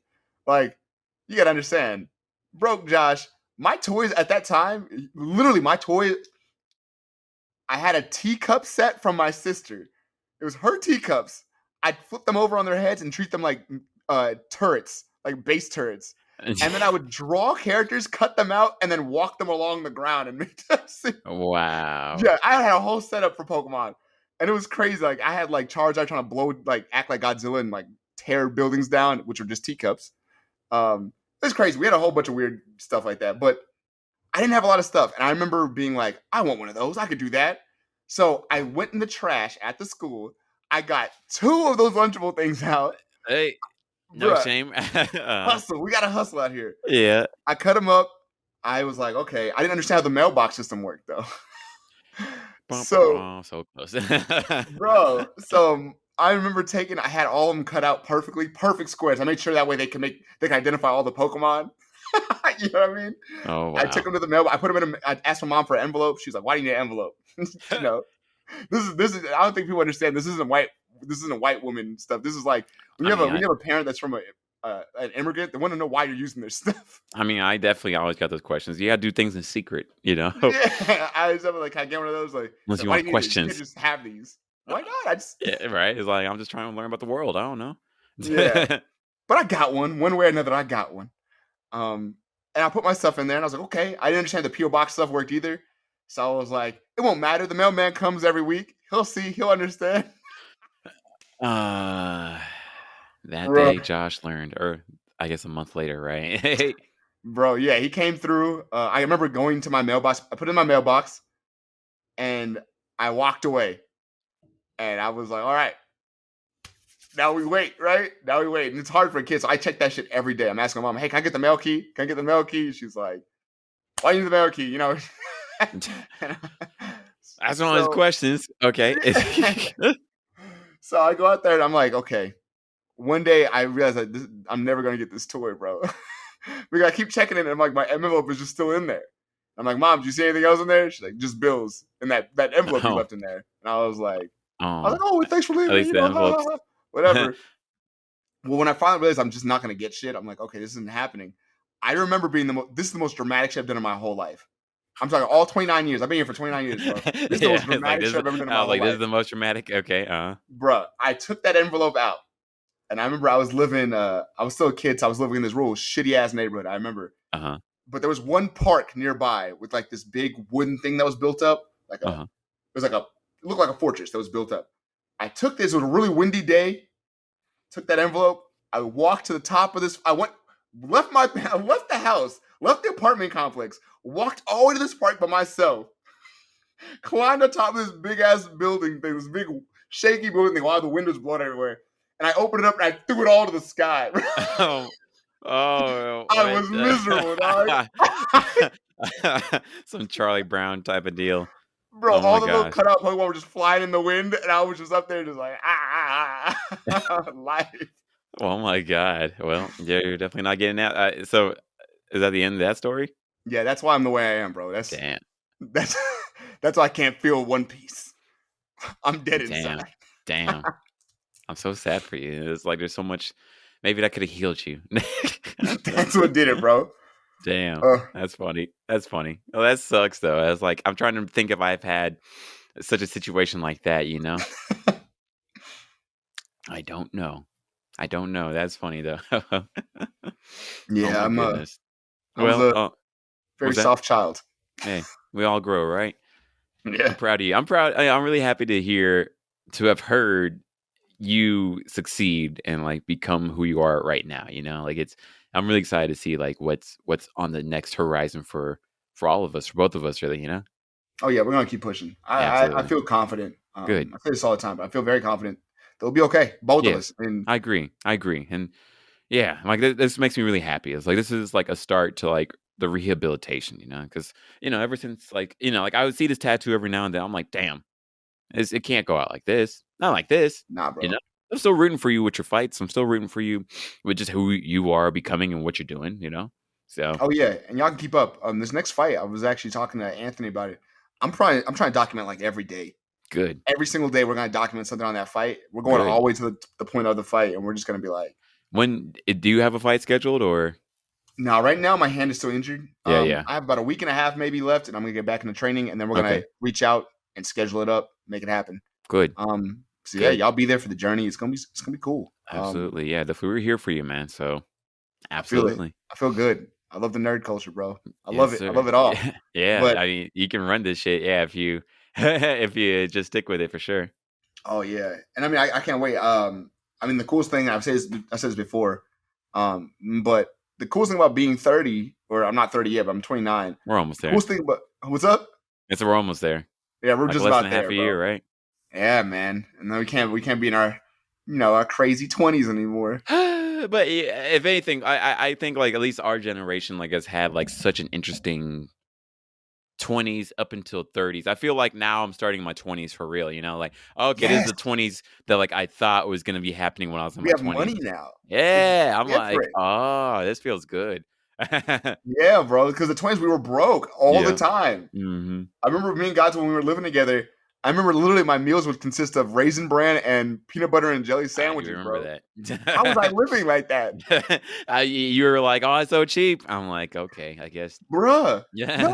Like, you gotta understand, broke Josh. My toys at that time, literally my toy. I had a teacup set from my sister. It was her teacups. I'd flip them over on their heads and treat them like turrets, like base turrets. And then I would draw characters, cut them out, and then walk them along the ground and make them sing. Wow. Yeah, I had a whole setup for Pokemon. And it was crazy. Like, I had, like, Charizard trying to act like Godzilla and, like, tear buildings down, which were just teacups. It's crazy. We had a whole bunch of weird stuff like that, but I didn't have a lot of stuff. And I remember being like, I want one of those. I could do that. So I went in the trash at the school. I got 2 of those Lunchable things out. Hey, no Bruh, shame. hustle. We got to hustle out here. Yeah. I cut them up. I was like, okay. I didn't understand how the mailbox system worked, though. So, So close. bro, I remember I had all of them cut out perfect squares. I made sure that way they can identify all the Pokemon. You know what I mean? Oh, wow. I took them to the mail. I put them I asked my mom for an envelope. She's like, "Why do you need an envelope?" You know, this is. I don't think people understand. This isn't white woman stuff. This is like when you have a parent that's from an immigrant. They want to know why you're using their stuff. I mean, I definitely always got those questions. You got to do things in secret, you know. Yeah, I was like, "Can I get one of those?" Like, unless you why want questions, you can't just have these. Why not? Yeah, right. It's like I'm just trying to learn about the world. I don't know. Yeah, but I got one way or another. I got one. And I put my stuff in there, and I was like, okay. I didn't understand the PO box stuff worked either, so I was like, it won't matter. The mailman comes every week. He'll see. He'll understand. That day, Josh learned, or I guess a month later, right? Bro, yeah, he came through. I remember going to my mailbox. I put it in my mailbox, and I walked away. And I was like, all right. Now we wait, right? Now we wait. And it's hard for a kid. So I check that shit every day. I'm asking my mom, hey, can I get the mail key? Can I get the mail key? She's like, why do you need the mail key? You know? That's one of his questions. Okay. So I go out there and I'm like, okay. One day I realized that I'm never going to get this toy, bro. We got to keep checking it. And I'm like, my envelope is just still in there. I'm like, Mom, do you see anything else in there? She's like, just bills. And that envelope you left in there. And I was like, thanks for leaving. You know, whatever. Well, when I finally realized I'm just not going to get shit, I'm like, okay, this isn't happening. I remember being this is the most dramatic shit I've done in my whole life. I'm talking all 29 years. I've been here for 29 years, bro. This is the most dramatic shit I've ever done in my whole life. This is the most dramatic. Okay. Bruh, I took that envelope out. And I remember I was still a kid, so I was living in this rural, shitty-ass neighborhood, I remember. But there was one park nearby with like this big wooden thing that was built up. It looked like a fortress that was built up. I took this, it was a really windy day, took that envelope, I walked to the top of this, left the house, left the apartment complex, walked all the way to this park by myself, climbed on top of this big-ass building thing, this big, shaky building thing, while the windows blowing everywhere. And I opened it up and I threw it all to the sky. I was miserable, dog. Some Charlie Brown type of deal. Bro, all the little cutout Pokemon were just flying in the wind, and I was just up there just like, life. Oh my God. Well, yeah, you're definitely not getting that. So is that the end of that story? Yeah, that's why I'm the way I am, bro. Damn. That's why I can't feel one piece. I'm dead inside. Damn. I'm so sad for you. It's like there's so much. Maybe that could have healed you. That's what did it, bro. Damn. That's funny. Oh, that sucks, though. I was like, I'm trying to think if I've had such a situation like that, you know? I don't know. That's funny, though. Yeah, I'm a very soft child. Hey, we all grow, right? Yeah. I'm proud of you. I'm really happy to have heard you succeed and like become who you are right now, you know? Like I'm really excited to see like what's on the next horizon for all of us, for both of us, really, you know? Oh yeah, we're gonna keep pushing. I feel confident. Good. I say this all the time, but I feel very confident they'll be okay, both of us. And I agree. And yeah, like this makes me really happy. It's like this is like a start to like the rehabilitation, you know? Because ever since like like I would see this tattoo every now and then, I'm like, damn, it can't go out like this. Not like this. Nah, bro. I'm still rooting for you with your fights. I'm still rooting for you with just who you are becoming and what you're doing, So. Oh yeah, and y'all can keep up. This next fight, I was actually talking to Anthony about it. I'm trying to document like every day. Good. Every single day, we're gonna document something on that fight. We're going all the way to the point of the fight, and we're just gonna be like. When do you have a fight scheduled or? No, right now my hand is still injured. Yeah. I have about a week and a half maybe left, and I'm gonna get back into training, and then we're gonna reach out and schedule it up, make it happen. Good. So yeah, y'all be there for the journey. It's gonna be cool. Absolutely, yeah. We're here for you, man. So absolutely, I feel good. I love the nerd culture, bro. I love it. Sir. I love it all. Yeah, but, I mean, you can run this shit. Yeah, if you if you just stick with it, for sure. Oh yeah, and I mean, I can't wait. I mean, the coolest thing I've said this before, but the coolest thing about being 30, or I'm not 30 yet, but I'm 29. We're almost The there. coolest thing about what's up? We're almost there. Yeah, we're like just less about than half there, a bro. year, right? Yeah, man. And then we can't be in our our crazy 20s anymore. But if anything, I think like at least our generation like has had like such an interesting 20s up until 30s. I feel like now I'm starting my 20s for real, like, okay, this is Yes, the 20s that like I thought was going to be happening when I was in we my have 20s. money now. It's Yeah, I'm like, different. oh, this feels good. Yeah, bro. Because the 20s we were broke all the Yeah. time. Mm-hmm. I remember me and Gods when we were living together. I remember literally my meals would consist of Raisin Bran and peanut butter and jelly I do sandwiches, remember bro. How was I that. living like that? You were like, oh, it's so cheap. I'm like, okay, I guess. Bruh. Yeah. No.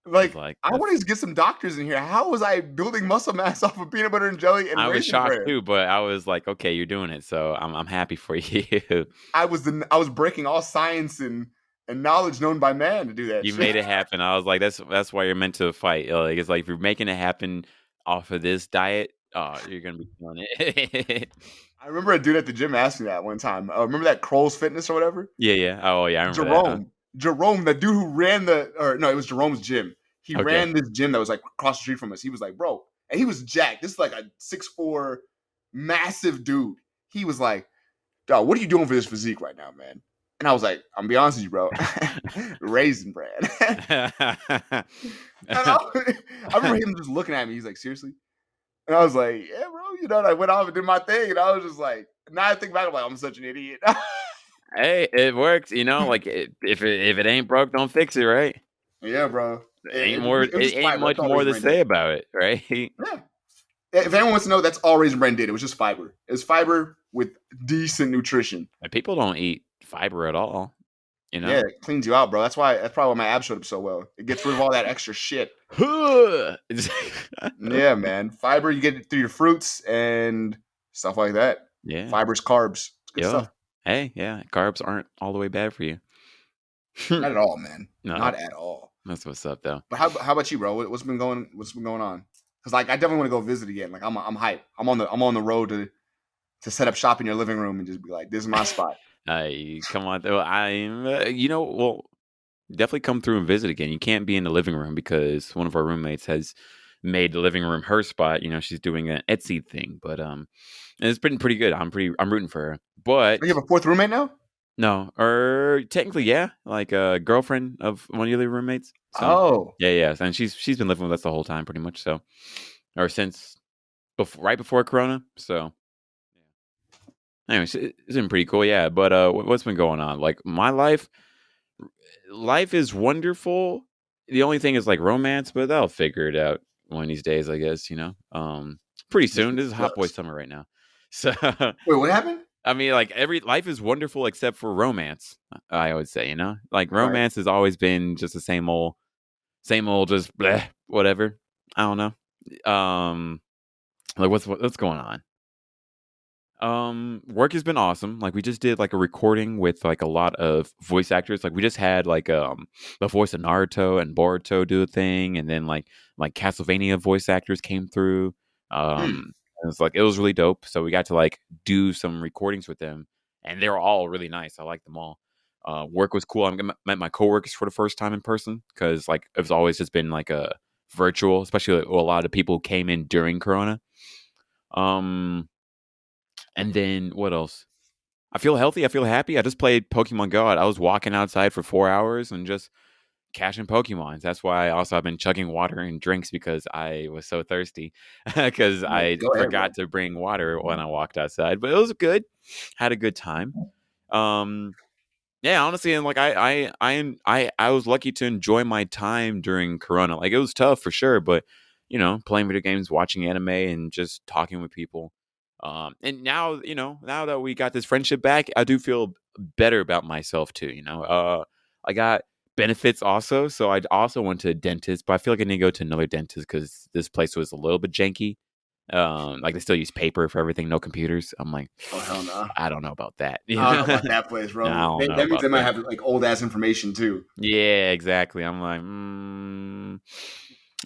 I was Like, like, I want to get some doctors in here. How was I building muscle mass off of peanut butter and jelly and I was Raisin shocked Bran? too, but I was like, okay, you're doing it, so I'm happy for you. I was breaking all science and knowledge known by man to do that You shit. made it happen. I was like, that's why you're meant to fight. Like it's like if you're making it happen off of this diet, oh, you're gonna be feeling it. I remember a dude at the gym asked me that one time. Remember that Kroll's Fitness or whatever? Yeah. Oh yeah, I remember that. Huh? Jerome, the dude who ran it was Jerome's gym. He Okay. ran this gym that was like across the street from us. He was like, bro, and he was jacked. This is like a 6'4", massive dude. He was like, dog, what are you doing for this physique right now, man? And I was like, I'm gonna be honest with you, bro. Raisin Bran. I remember him just looking at me. He's like, seriously? And I was like, yeah, bro. And I went off and did my thing. And I was just like, now I think back, I'm like, I'm such an idiot. Hey, it works. Like if it ain't broke, don't fix it, right? Yeah, bro. It ain't much more to say about it, right? Yeah. If anyone wants to know, that's all Raisin Bran did. It was just fiber. It was fiber with decent nutrition. And people don't eat fiber at all. Yeah, it cleans you out, bro. That's probably why my abs showed up so well. It gets rid of all that extra shit. Yeah, man. Fiber, you get it through your fruits and stuff like that. Yeah. Fiber's carbs. It's good stuff. Hey, yeah. Carbs aren't all the way bad for you. Not at all, man. No. Not at all. That's what's up, though. But how about you, bro? What's been going on? Because like I definitely want to go visit again. Like I'm hyped. I'm on the road to set up shop in your living room and just be like, this is my spot. Come on, though. I'm well, definitely come through and visit again. You can't be in the living room because one of our roommates has made the living room her spot. She's doing an Etsy thing, but it's been pretty good. I'm rooting for her. But you have a fourth roommate now? No, or technically, yeah, like a girlfriend of one of the other roommates. So, yeah, and she's been living with us the whole time, pretty much. So, or since right before Corona. So, anyways, it's been pretty cool, yeah. But what's been going on? Like my life is wonderful. The only thing is like romance, but I'll figure it out one of these days, I guess. Pretty soon. This is hot boy summer right now. So, wait, what happened? I mean, like life is wonderful except for romance. I would say, like romance has always been just the same old, just bleh, whatever. I don't know. Like what's going on? Work has been awesome. Like we just did like a recording with like a lot of voice actors. Like we just had like the voice of Naruto and Boruto do a thing, and then like Castlevania voice actors came through. It was really dope. So we got to like do some recordings with them, and they were all really nice. I like them all. Work was cool. I met my coworkers for the first time in person because like it's always just been like a virtual, especially a lot of people came in during Corona. And then what else? I feel healthy. I feel happy. I just played Pokemon Go. I was walking outside for 4 hours and just catching Pokemons. That's why I've been chugging water and drinks because I was so thirsty because I forgot to bring water when I walked outside. But it was good. Had a good time. Yeah, honestly, and like I was lucky to enjoy my time during Corona. Like it was tough for sure, but playing video games, watching anime, and just talking with people. And now now that we got this friendship back, I do feel better about myself too. I got benefits also, so I also went to a dentist, but I feel like I need to go to another dentist because this place was a little bit janky. Like they still use paper for everything, no computers. I'm like, oh hell no, I don't know about that. I don't know about that place, bro. That means they might have like old ass information too. Yeah, exactly. I'm like,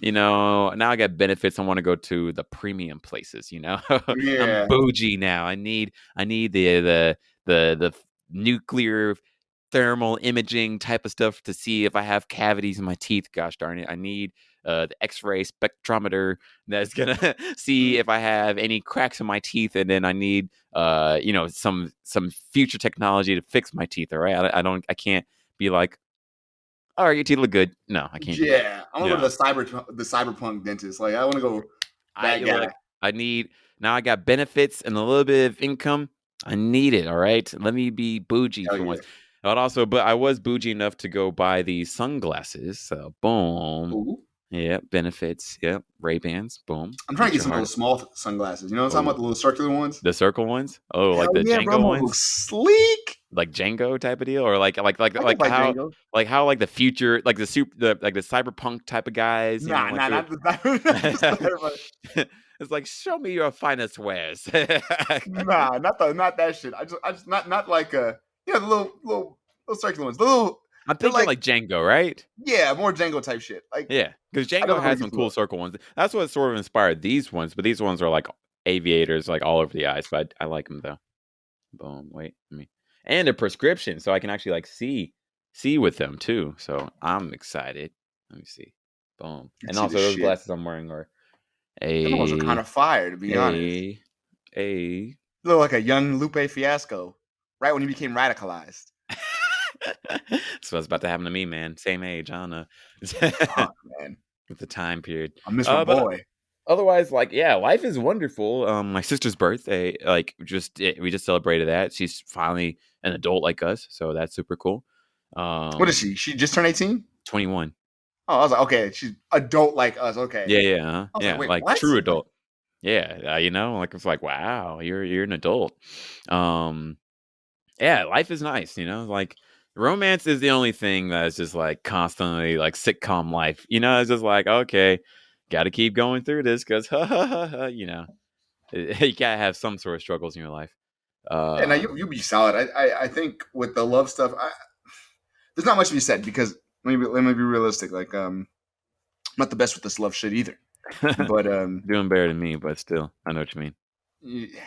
now I got benefits. I want to go to the premium places. Yeah. I'm bougie now. I need the nuclear thermal imaging type of stuff to see if I have cavities in my teeth. Gosh darn it. I need the X-ray spectrometer that's gonna see if I have any cracks in my teeth, and then I need some future technology to fix my teeth. All right, I can't be like, all right, your teeth look good. No, I can't do that. Yeah, I want to go No, to the cyberpunk dentist. Like I want to go that guy. look. I need now. I got benefits and a little bit of income. I need it. All right, let me be bougie Hell for yeah. once. But I was bougie enough to go buy these sunglasses. So boom. Ooh. Yeah, benefits. Yep, Ray-Bans. Boom. I'm trying to Eat get your some of heart. those small sunglasses. You know what I'm talking Oh, about? The little circular ones? the circle ones. Oh, like Hell the yeah, bro. I'm Django gonna look ones, sleek. like Django type of deal, or I can buy Django. like how like the future, like the super, like the cyberpunk type of guys. You know, Nah, like nah, you're. not the, not the cyberpunk. It's like, show me your finest wares. Nah, not that shit. I just not like the little circular ones. The little I'm they're thinking like like Django, right? yeah, more Django type shit. Like Yeah, because I Django never really has used some to cool those. circle ones. That's what sort of inspired these ones, but these ones are like aviators, like all over the eyes. But I like them though. Boom. Wait, let me. And a prescription, so I can actually like see with them too. So I'm excited. Let me see. Boom. You And see the also those shit. glasses I'm wearing are Them ones are kind a of fire, to be honest. a a. Look like a young Lupe Fiasco, right when he became radicalized. So what's about to happen to me, man. Same age, I don't know. Fuck, man. With the time period. I miss my But boy. otherwise, like, yeah, life is wonderful. My sister's birthday, like, we just celebrated that. She's finally an adult like us, so that's super cool. What is she? She just turned 18? 21. Oh, I was like, okay, she's adult like us. Okay. Yeah, I was like, yeah, wait, like what? true Like, adult. Yeah, like it's like, wow, you're an adult. Um, yeah, life is nice, like romance is the only thing that's just like constantly like sitcom life. It's just like, okay, got to keep going through this because you gotta have some sort of struggles in your life. yeah, now you be solid. I think with the love stuff, there's not much to be said because let me be realistic. Like, I'm not the best with this love shit either. But Doing better than me, but still, I know what you mean. yeah,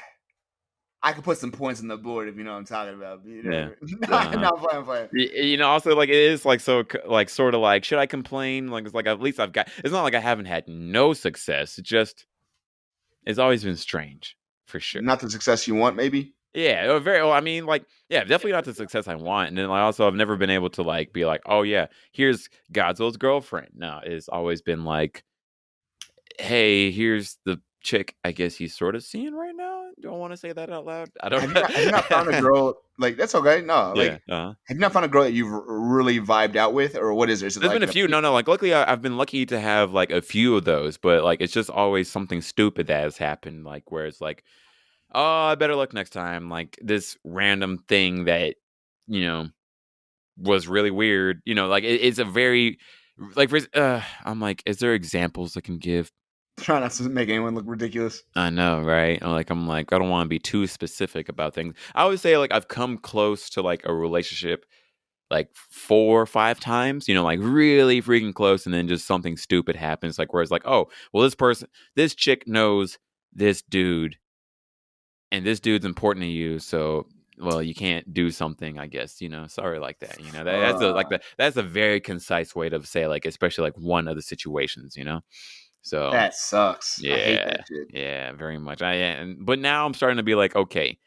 I could put some points on the board if you know what I'm talking about. You Yeah. know, not playing. Also, like, it is like so like sort of like, should I complain? Like, it's like at least I've got. It's not like I haven't had no success. It's always been strange for sure. Not the success you want, maybe. Yeah, very well. I mean, like, yeah, definitely not the success I want. And then I also have never been able to like be like, oh yeah, here's Godzill's girlfriend. No, it's always been like, hey, here's the chick I guess he's sort of seeing right now. Don't want to say that out loud. I don't know. Have you not found a girl like that's okay? No, Yeah. like have you not found a girl that you've really vibed out with, or what is there? Is it There's like been a few. No. Like, luckily, I've been lucky to have like a few of those, but like, it's just always something stupid that has happened. Like, where it's like, oh, I better look next time. Like this random thing that you know was really weird. Like it's a very like. I'm like, is there examples I can give? try not to make anyone look ridiculous? I know, right? I'm like, I don't want to be too specific about things. I would say like I've come close to like a relationship like 4 or 5 times, like really freaking close, and then just something stupid happens, like where it's like, oh, well, this chick knows this dude, and this dude's important to you, so well, you can't do something, I guess, sorry, like that, that's a very concise way to say, like, especially like one of the situations, so That sucks. I hate yeah, that shit. yeah, very much. But now I'm starting to be like, okay,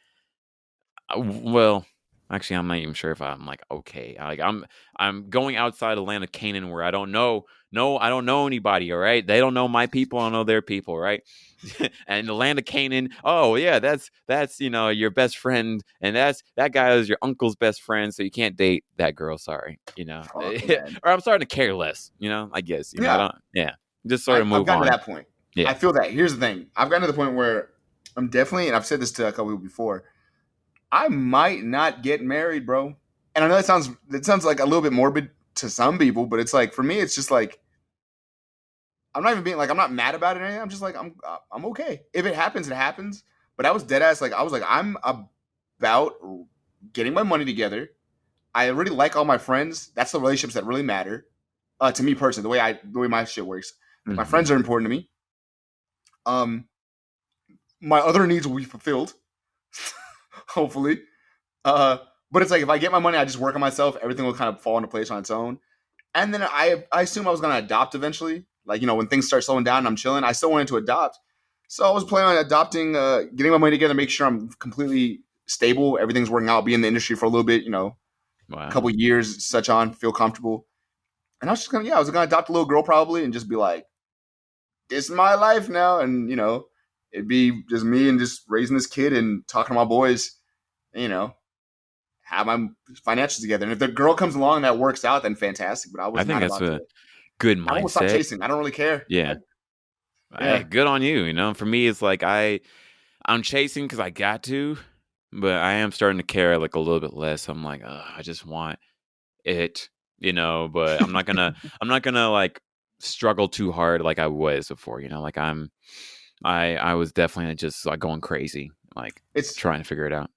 well, actually, I'm not even sure if I'm like, okay. Like, I'm going outside the land of Canaan where I don't know. No, I don't know anybody. All right, they don't know my people. I don't know their people. Right, and the land of Canaan. Oh yeah, that's your best friend, and that guy is your uncle's best friend. So you can't date that girl. Sorry, Fuck, man. or I'm starting to care less. I guess I Yeah, don't. Yeah, just sort of I've move gotten to on. that point. Yeah. I feel that. Here's the thing. I've gotten to the point where I'm definitely, and I've said this to a couple people before. I might not get married, bro. And I know it sounds like a little bit morbid to some people, but it's like for me, it's just like I'm not even being like I'm not mad about it or anything. I'm just like I'm okay. If it happens, it happens. But I was dead ass like I was like I'm about getting my money together. I really like all my friends. That's the relationships that really matter to me personally. The way my shit works. Mm-hmm. My friends are important to me. My other needs will be fulfilled, hopefully. But But it's like if I get my money, I just work on myself. Everything will kind of fall into place on its own. And then I assume I was going to adopt eventually. Like, you know, when things start slowing down and I'm chilling, I still wanted to adopt. So I was planning on adopting, getting my money together, make sure I'm completely stable. Everything's working out. Be in the industry for a little bit, you know, a couple years, such on, feel comfortable. And I was just going to, I was going to adopt a little girl probably and just be like, this is my life now. And, you know, it'd be just me and just raising this kid and talking to my boys, you know, have my financials together. And if the girl comes along that works out, then fantastic. But I think that's a good mindset. I will stop chasing. I don't really care. Yeah. Hey, good on you. You know, for me, it's like I'm chasing because I got to, but I am starting to care like a little bit less. I'm like, I just want it, you know, but I'm not gonna like struggle too hard like I was before, you know, like I was definitely just like going crazy, like it's trying to figure it out.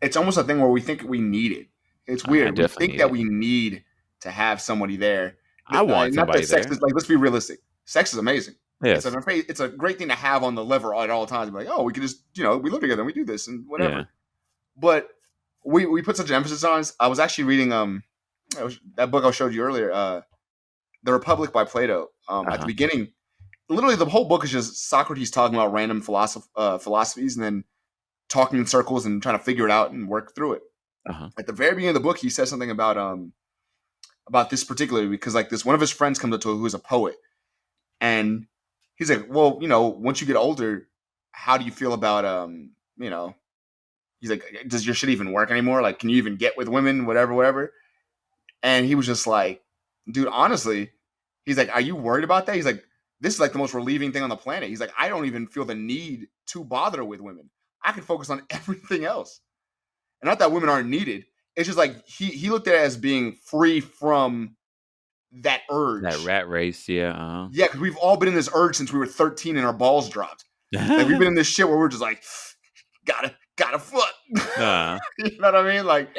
It's almost a thing where we think we need it. It's weird. We think that we need to have somebody there. I want somebody there. Like, let's be realistic. Sex is amazing. Yes. It's a great thing to have on the lever at all times. Like, oh, we can just, you know, we live together and we do this and whatever. Yeah. But we put such an emphasis on it. I was actually reading that book I showed you earlier, The Republic by Plato. At the beginning, literally the whole book is just Socrates talking about random philosophies and then talking in circles and trying to figure it out and work through it. At the very beginning of the book, he says something about this particularly because like this one of his friends comes up to him who's a poet, and he's like, well, you know, once you get older, how do you feel about you know? He's like, does your shit even work anymore? Like, can you even get with women? Whatever. And he was just like, dude, honestly, he's like, are you worried about that? He's like, this is like the most relieving thing on the planet. He's like, I don't even feel the need to bother with women. I can focus on everything else. And not that women aren't needed. It's just like he looked at it as being free from that urge. That rat race, yeah. Yeah, because we've all been in this urge since we were 13 and our balls dropped. Like we've been in this shit where we're just like, gotta fuck. You know what I mean? Like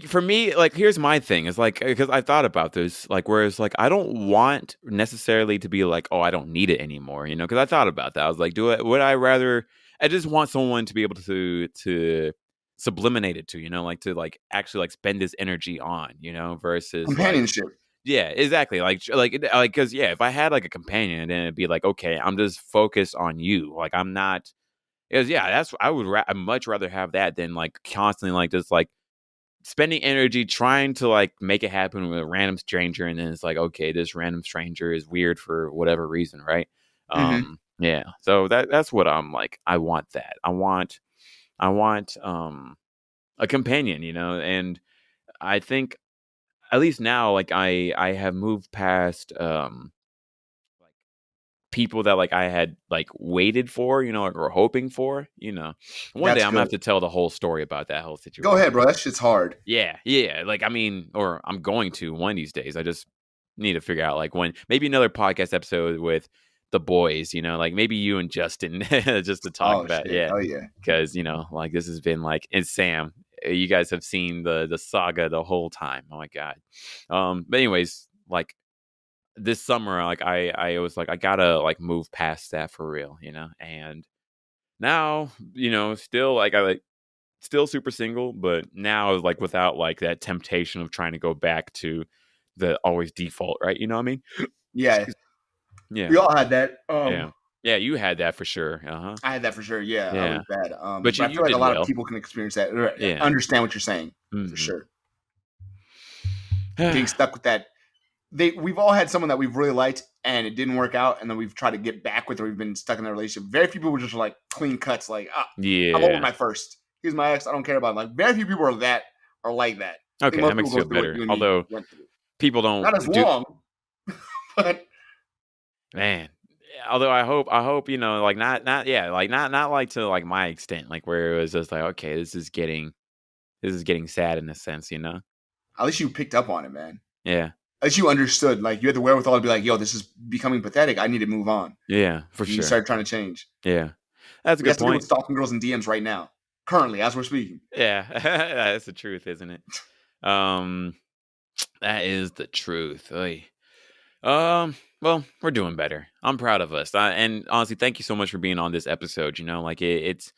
for me, like here's my thing. It's like because I thought about this, like whereas like I don't want necessarily to be like, oh, I don't need it anymore, you know? Because I thought about that. I was like, would I rather? I just want someone to be able to subliminate it to, you know, like to like actually like spend this energy on, you know, versus companionship. Like, yeah, exactly. Like because if I had like a companion, then it'd be like, okay, I'm just focused on you. Like I'm not. Because I'd much rather have that than like constantly like just like spending energy trying to like make it happen with a random stranger, and then it's like, okay, this random stranger is weird for whatever reason, right? Yeah. So that's what I'm like. I want that. I want a companion, you know, and I think at least now like I have moved past people that like I had like waited for, you know, or hoping for, you know. One day I'm gonna have to tell the whole story about that whole situation. Go ahead, bro. That shit's hard. Yeah. Like I mean, or I'm going to one of these days. I just need to figure out like when maybe another podcast episode with the boys, you know, like maybe you and Justin just to talk about shit. Oh yeah. Because, you know, like this has been like, and Sam, you guys have seen the saga the whole time. Oh my God. But anyways, like this summer, like I was like, I gotta like move past that for real, you know? And now, you know, still like I like still super single, but now like without like that temptation of trying to go back to the always default, right? You know what I mean? Yeah. We all had that. Yeah, you had that for sure. I had that for sure. Yeah. I was bad. But I feel like a lot of people can experience that. Understand what you're saying for sure. Getting stuck with that. We've all had someone that we've really liked and it didn't work out, and then we've tried to get back with, or we've been stuck in that relationship. Very few people were just like clean cuts, like, I'm over my first. He's my ex. I don't care about him. Like very few people are like that. Okay, that makes you feel better. Although people don't not as long, but man. Although I hope you know, like not like to like my extent, like where it was just like, okay, this is getting sad in a sense, you know. At least you picked up on it, man. Yeah. At least you understood. Like you had the wherewithal to be like, yo, this is becoming pathetic. I need to move on. Yeah, for sure. You started trying to change. Yeah, that's a good point. Stalking girls in DMs right now, currently as we're speaking. Yeah, that's the truth, isn't it? That is the truth. Oy. Well, we're doing better. I'm proud of us. And honestly, thank you so much for being on this episode. You know, like it's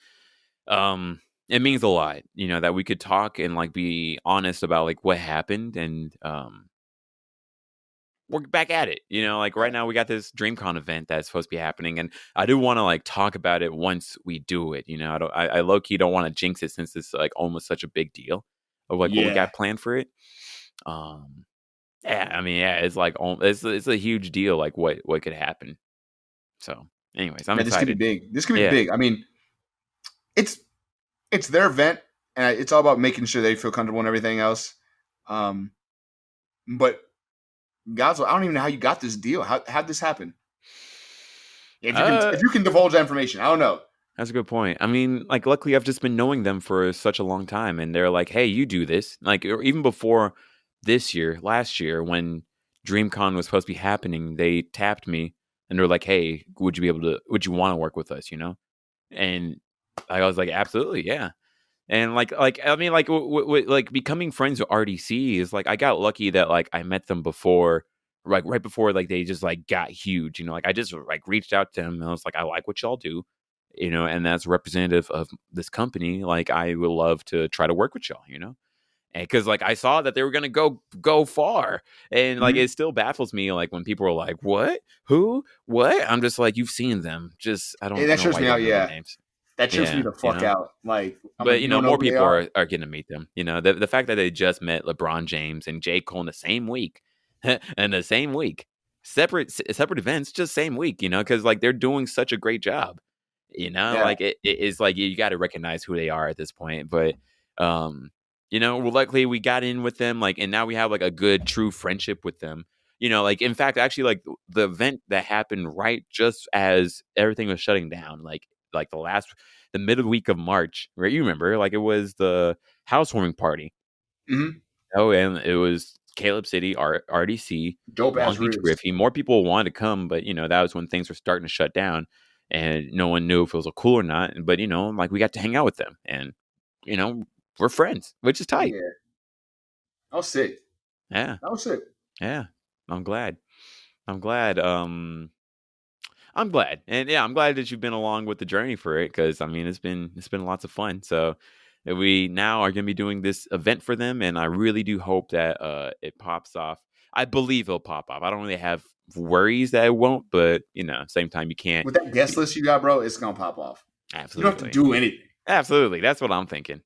it means a lot, that we could talk and like be honest about like what happened, and we're back at it. Like right Right. now we got this DreamCon event that's supposed to be happening, and I do want to like talk about it once we do it. I low key don't want to jinx it since it's like almost such a big deal of like what we Yeah. got planned for it. Yeah, I mean, yeah, it's like it's a huge deal, like what could happen. So, anyways, I'm Yeah, this could be excited. big. This could be Yeah. big. I mean, it's their event, and it's all about making sure they feel comfortable and everything else. But Godswill, I don't even know how you got this deal. How'd this happen? Uh, If you can divulge that information, I don't know. that's a good point. I mean, like, luckily, I've just been knowing them for such a long time, and they're like, "Hey, you do this." Like, or even before last year, when DreamCon was supposed to be happening, they tapped me and they're like, "Hey, would you want to work with us?" And I was like, "Absolutely, yeah." And like I mean, like like becoming friends with RDC is like I got lucky that like I met them before, like right before like they just like got huge. Like I just like reached out to them and I was like, I like what y'all do, and that's representative of this company. Like I would love to try to work with y'all, and because like I saw that they were gonna go far, and like Mhm. it still baffles me like when people are like, what, who, what? I'm just like, you've seen them, just I Yeah, don't that know trips why me you out. don't know their Yeah, names. that trips me Yeah, the fuck out. Like, I'm like, but you don't know more who they people are. are getting to meet them. The fact that they just met LeBron James and J. Cole in the same week, and the same week, separate events, just same week. Because like they're doing such a great job. Yeah. Like it is like you got to recognize who they are at this point. But well, luckily we got in with them, like, and now we have like a good true friendship with them. Like in fact, actually, like the event that happened right just as everything was shutting down, like the middle week of March, right? You remember, like it was the housewarming party. Hmm. Oh, and it was Caleb City, RDC, Dope Long ass Beach ribs. Griffey. More people wanted to come, but that was when things were starting to shut down, and no one knew if it was cool or not. But like we got to hang out with them, and you know, we're friends, which is tight. Yeah. I was sick. Yeah, I was sick. yeah. I'm glad. I'm glad. I'm glad, and yeah, I'm glad that you've been along with the journey for it, because I mean, it's been lots of fun. So we now are going to be doing this event for them, and I really do hope that it pops off. I believe it'll pop off. I don't really have worries that it won't, but same time you can't. With that guest list you got, bro, it's gonna pop off. You don't have to Absolutely, do anything. absolutely. That's what I'm thinking.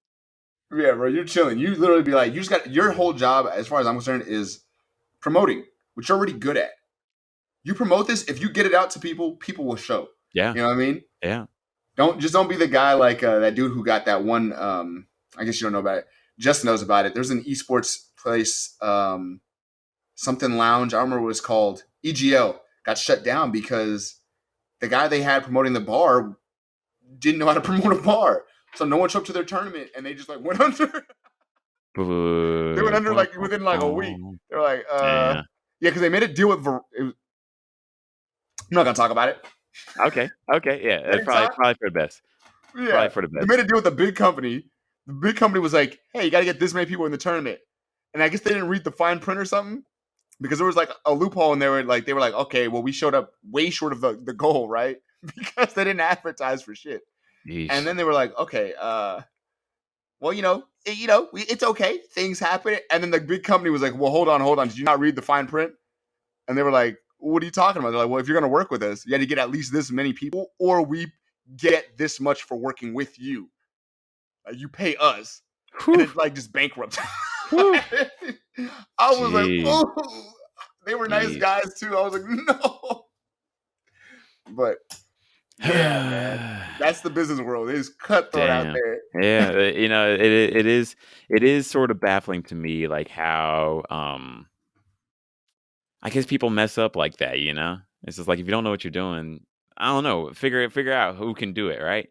Yeah, bro, you're chilling. You literally be like, you just got your whole job, as far as I'm concerned, is promoting, which you're already good at. You promote this, if you get it out to people, people will show. Yeah, You know what I mean? yeah. Don't be the guy like that dude who got that one. I guess you don't know about it. Just knows about it. There's an esports place, something lounge. I don't remember what it's called. EGL got shut down because the guy they had promoting the bar didn't know how to promote a bar. So no one showed up to their tournament, and they just like went under. They went under like within like a week. They're like, Yeah. yeah, because they made a deal with. I'm not gonna talk about it. Okay. Okay. Yeah. It's Anytime. probably for the best. Yeah, Probably for the they best. made a deal with a big company. The big company was like, "Hey, you got to get this many people in the tournament," and I guess they didn't read the fine print or something, because there was like a loophole, and they were like, "Okay, well, we showed up way short of the goal, right?" Because they didn't advertise for shit. And Yeesh. then they were like, "Okay, well, it's okay. Things happen." And then the big company was like, "Well, hold on. Did you not read the fine print?" And they were like, "What are you talking about?" They're like, "Well, if you're gonna work with us, you had to get at least this many people, or we get this much for working with you. You pay us." And Whew. it like just bankrupt. Whew. I was like, Jeez. "Oh." They were nice Jeez. guys too. I was like, "No." But yeah, man, that's the business world. It is cutthroat out Damn. there. Yeah, it is sort of baffling to me, like how I guess people mess up like that. It's just like if you don't know what you're doing, I don't know, figure out who can do it, right?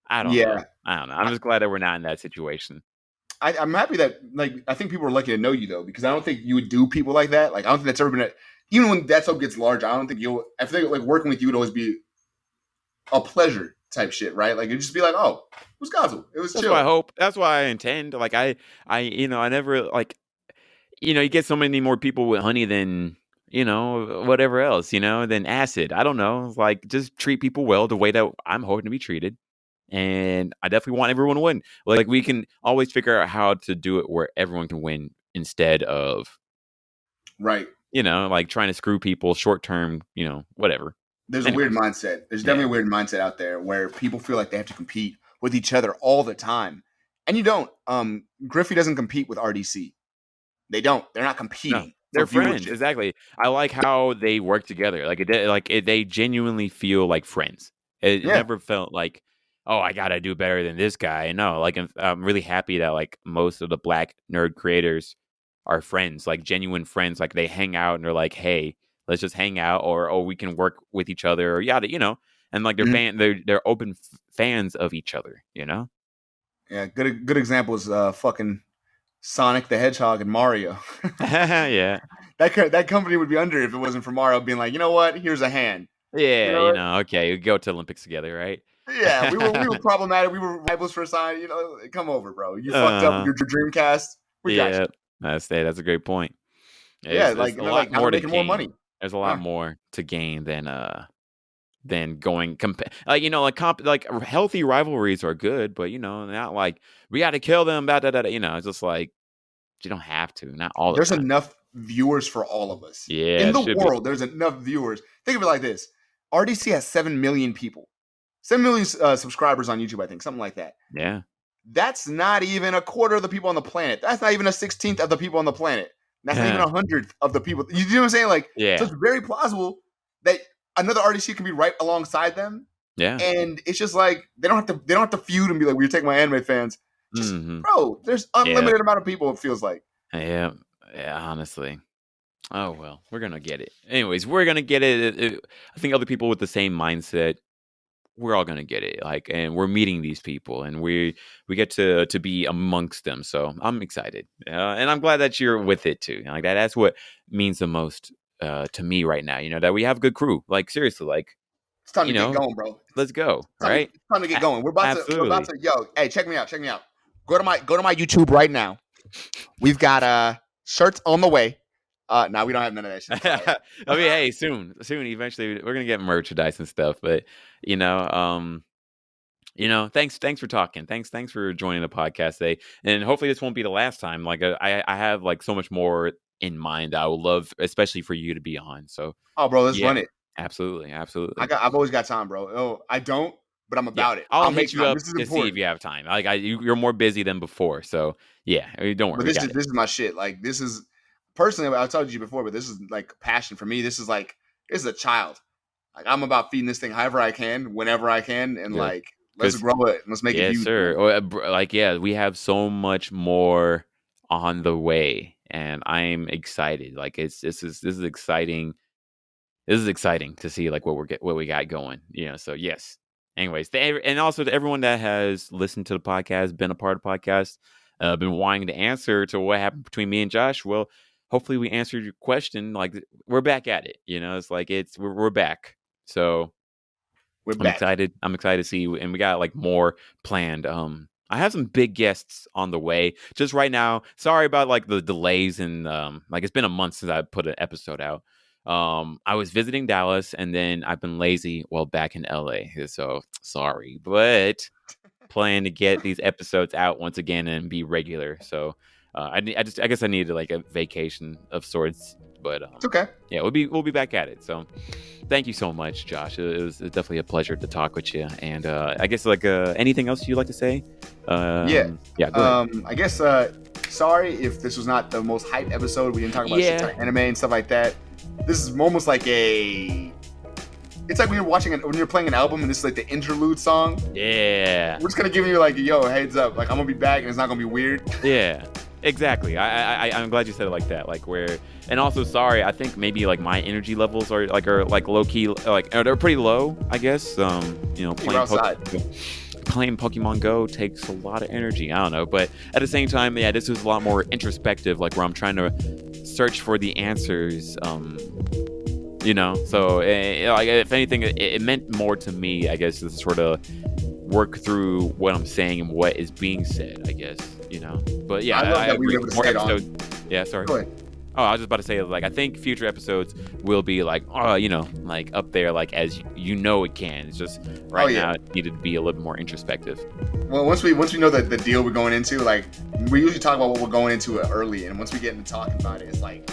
I don't know. Yeah, I don't know. I'm just glad that we're not in that situation. I'm happy that I think people are lucky to know you though, because I don't think you would do people like that. Like I don't think that's ever been even when that stuff gets large. I don't think you'll. I think like working with you would always be a pleasure type shit, right? Like it'd just be like, "Oh, it was Godzilla. It was That's what I chill." hope. That's what I intend. Like I never like you get so many more people with honey than whatever else, than acid. I don't know. Like just treat people well the way that I'm hoping to be treated. and I definitely want everyone to win. Like we can always figure out how to do it where everyone can win instead of right. Like trying to screw people short term. Whatever. There's a weird mindset. There's definitely a weird mindset out there where people feel like they have to compete with each other all the time, and you don't. Griffey doesn't compete with RDC. They don't. They're not competing. No, they're friends. Exactly. I like how they work together. They genuinely feel like friends. It never felt like, oh, I gotta do better than this guy. No, like I'm really happy that like most of the Black nerd creators are friends, like genuine friends. Like they hang out and they're like, hey, let's just hang out, or we can work with each other, or yada, and like they're open fans of each other. Yeah, good example is fucking Sonic the Hedgehog and Mario. Yeah, that company would be under if it wasn't for Mario being like, you know what, here's a hand. Yeah, okay, we go to Olympics together, right? Yeah, we were problematic. We were rivals for a sign. Come over, bro. You fucked up with your Dreamcast. We got you. That's a great point. Yeah, there's a lot more to gain. More money. There's a lot more to gain than going like healthy rivalries are good, but not like we got to kill them. It's just like you don't have to. Not all the time. There's enough viewers for all of us. Yeah, in the world, there's enough viewers. Think of it like this: RDC has 7 million people, 7 million subscribers on YouTube. I think something like that. Yeah, that's not even a quarter of the people on the planet. That's not even a 16th of the people on the planet. That's not even 100th of the people. You know what I'm saying? Like, so it's very plausible that another RDC can be right alongside them. Yeah, and it's just like they don't have to feud and be like, "We're taking my anime fans." Just bro, there's unlimited amount of people. It feels like. Yeah. Honestly. Oh well, we're gonna get it. Anyways, we're gonna get it. I think other people with the same mindset, we're all gonna get it. Like, and we're meeting these people, and we get to be amongst them. So I'm excited, and I'm glad that you're with it too. Like that's what means the most to me right now. That we have a good crew. Like seriously, like it's time to get going, bro. Let's go. Right? It's time to get going. We're about to. Yo, hey, check me out. Go to my YouTube right now. We've got shirts on the way. No, we don't have none of that shit. I mean, hey, soon, eventually, we're gonna get merchandise and stuff. But thanks for talking. Thanks for joining the podcast today. And hopefully, this won't be the last time. Like, I have like so much more in mind. I would love, especially for you to be on. So, bro, let's run it. Absolutely. I've always got time, bro. Oh, I don't, but I'm about it. I'll hit you up to see if you have time. Like, you're more busy than before. So, yeah, don't worry. But this is my shit. Like, this is. Personally, I told you before, but this is like passion for me. This is a child. Like I'm about feeding this thing however I can, whenever I can, and like let's grow it. Let's make it huge. Sir. We have so much more on the way, and I'm excited. Like this is exciting. This is exciting to see like what we got going. So yes. Anyways, and also to everyone that has listened to the podcast, been a part of the podcast, been wanting to answer to what happened between me and Josh. Well. Hopefully we answered your question. Like we're back at it, it's like we're back. So I'm excited. I'm excited to see, and we got like more planned. I have some big guests on the way. Just right now, sorry about like the delays and like it's been a month since I put an episode out. I was visiting Dallas, and then I've been lazy while back in LA. So sorry, but plan to get these episodes out once again and be regular. So. I guess I needed like a vacation of sorts, but it's okay. Yeah, we'll be back at it. So, thank you so much, Josh. It was definitely a pleasure to talk with you. And I guess like anything else you'd like to say? Yeah. Go ahead. I guess sorry if this was not the most hyped episode. We didn't talk about shit like anime and stuff like that. This is almost like it's like when you're playing an album and this is like the interlude song. Yeah. We're just gonna give you like, yo, heads up, like I'm gonna be back and it's not gonna be weird. Yeah. Exactly. I'm glad you said it like that. Like and also sorry. I think maybe like my energy levels are low key, like they're pretty low. I guess. Playing Pokemon Go takes a lot of energy. I don't know, but at the same time, yeah, this is a lot more introspective. Like where I'm trying to search for the answers. So if anything, it meant more to me. I guess to sort of work through what I'm saying and what is being said. I guess. But yeah, I love that we were able to more stay episodes. on. Yeah, sorry. Go ahead. Oh, I was just about to say, like, I think future episodes will be like, like up there, like as it can. It's just right now it needed to be a little bit more introspective. Well, once we know that the deal we're going into, like we usually talk about what we're going into early, and once we get into talking about it, it's like,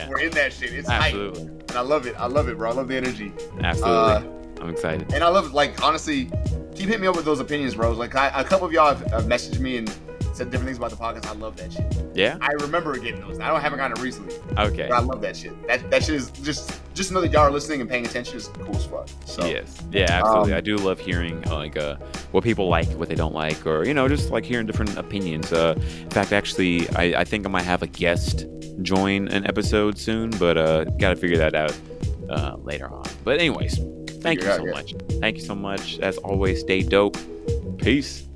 we're in that shit. It's absolutely, hype. And I love it, bro. I love the energy. Absolutely, I'm excited. And I love, like, honestly, keep hitting me up with those opinions, bro. Like a couple of y'all have messaged me and said different things about the podcast. I love that shit. Yeah, I remember getting those. I haven't gotten it recently. Okay, but I love that shit. That shit is just know that y'all are listening and paying attention is cool as fuck. So, yes, yeah, absolutely. I do love hearing like what people like, what they don't like, or just like hearing different opinions. In fact, actually, I think I might have a guest join an episode soon, but gotta figure that out later on. But anyways, thank you so much. Thank you so much. As always, stay dope. Peace.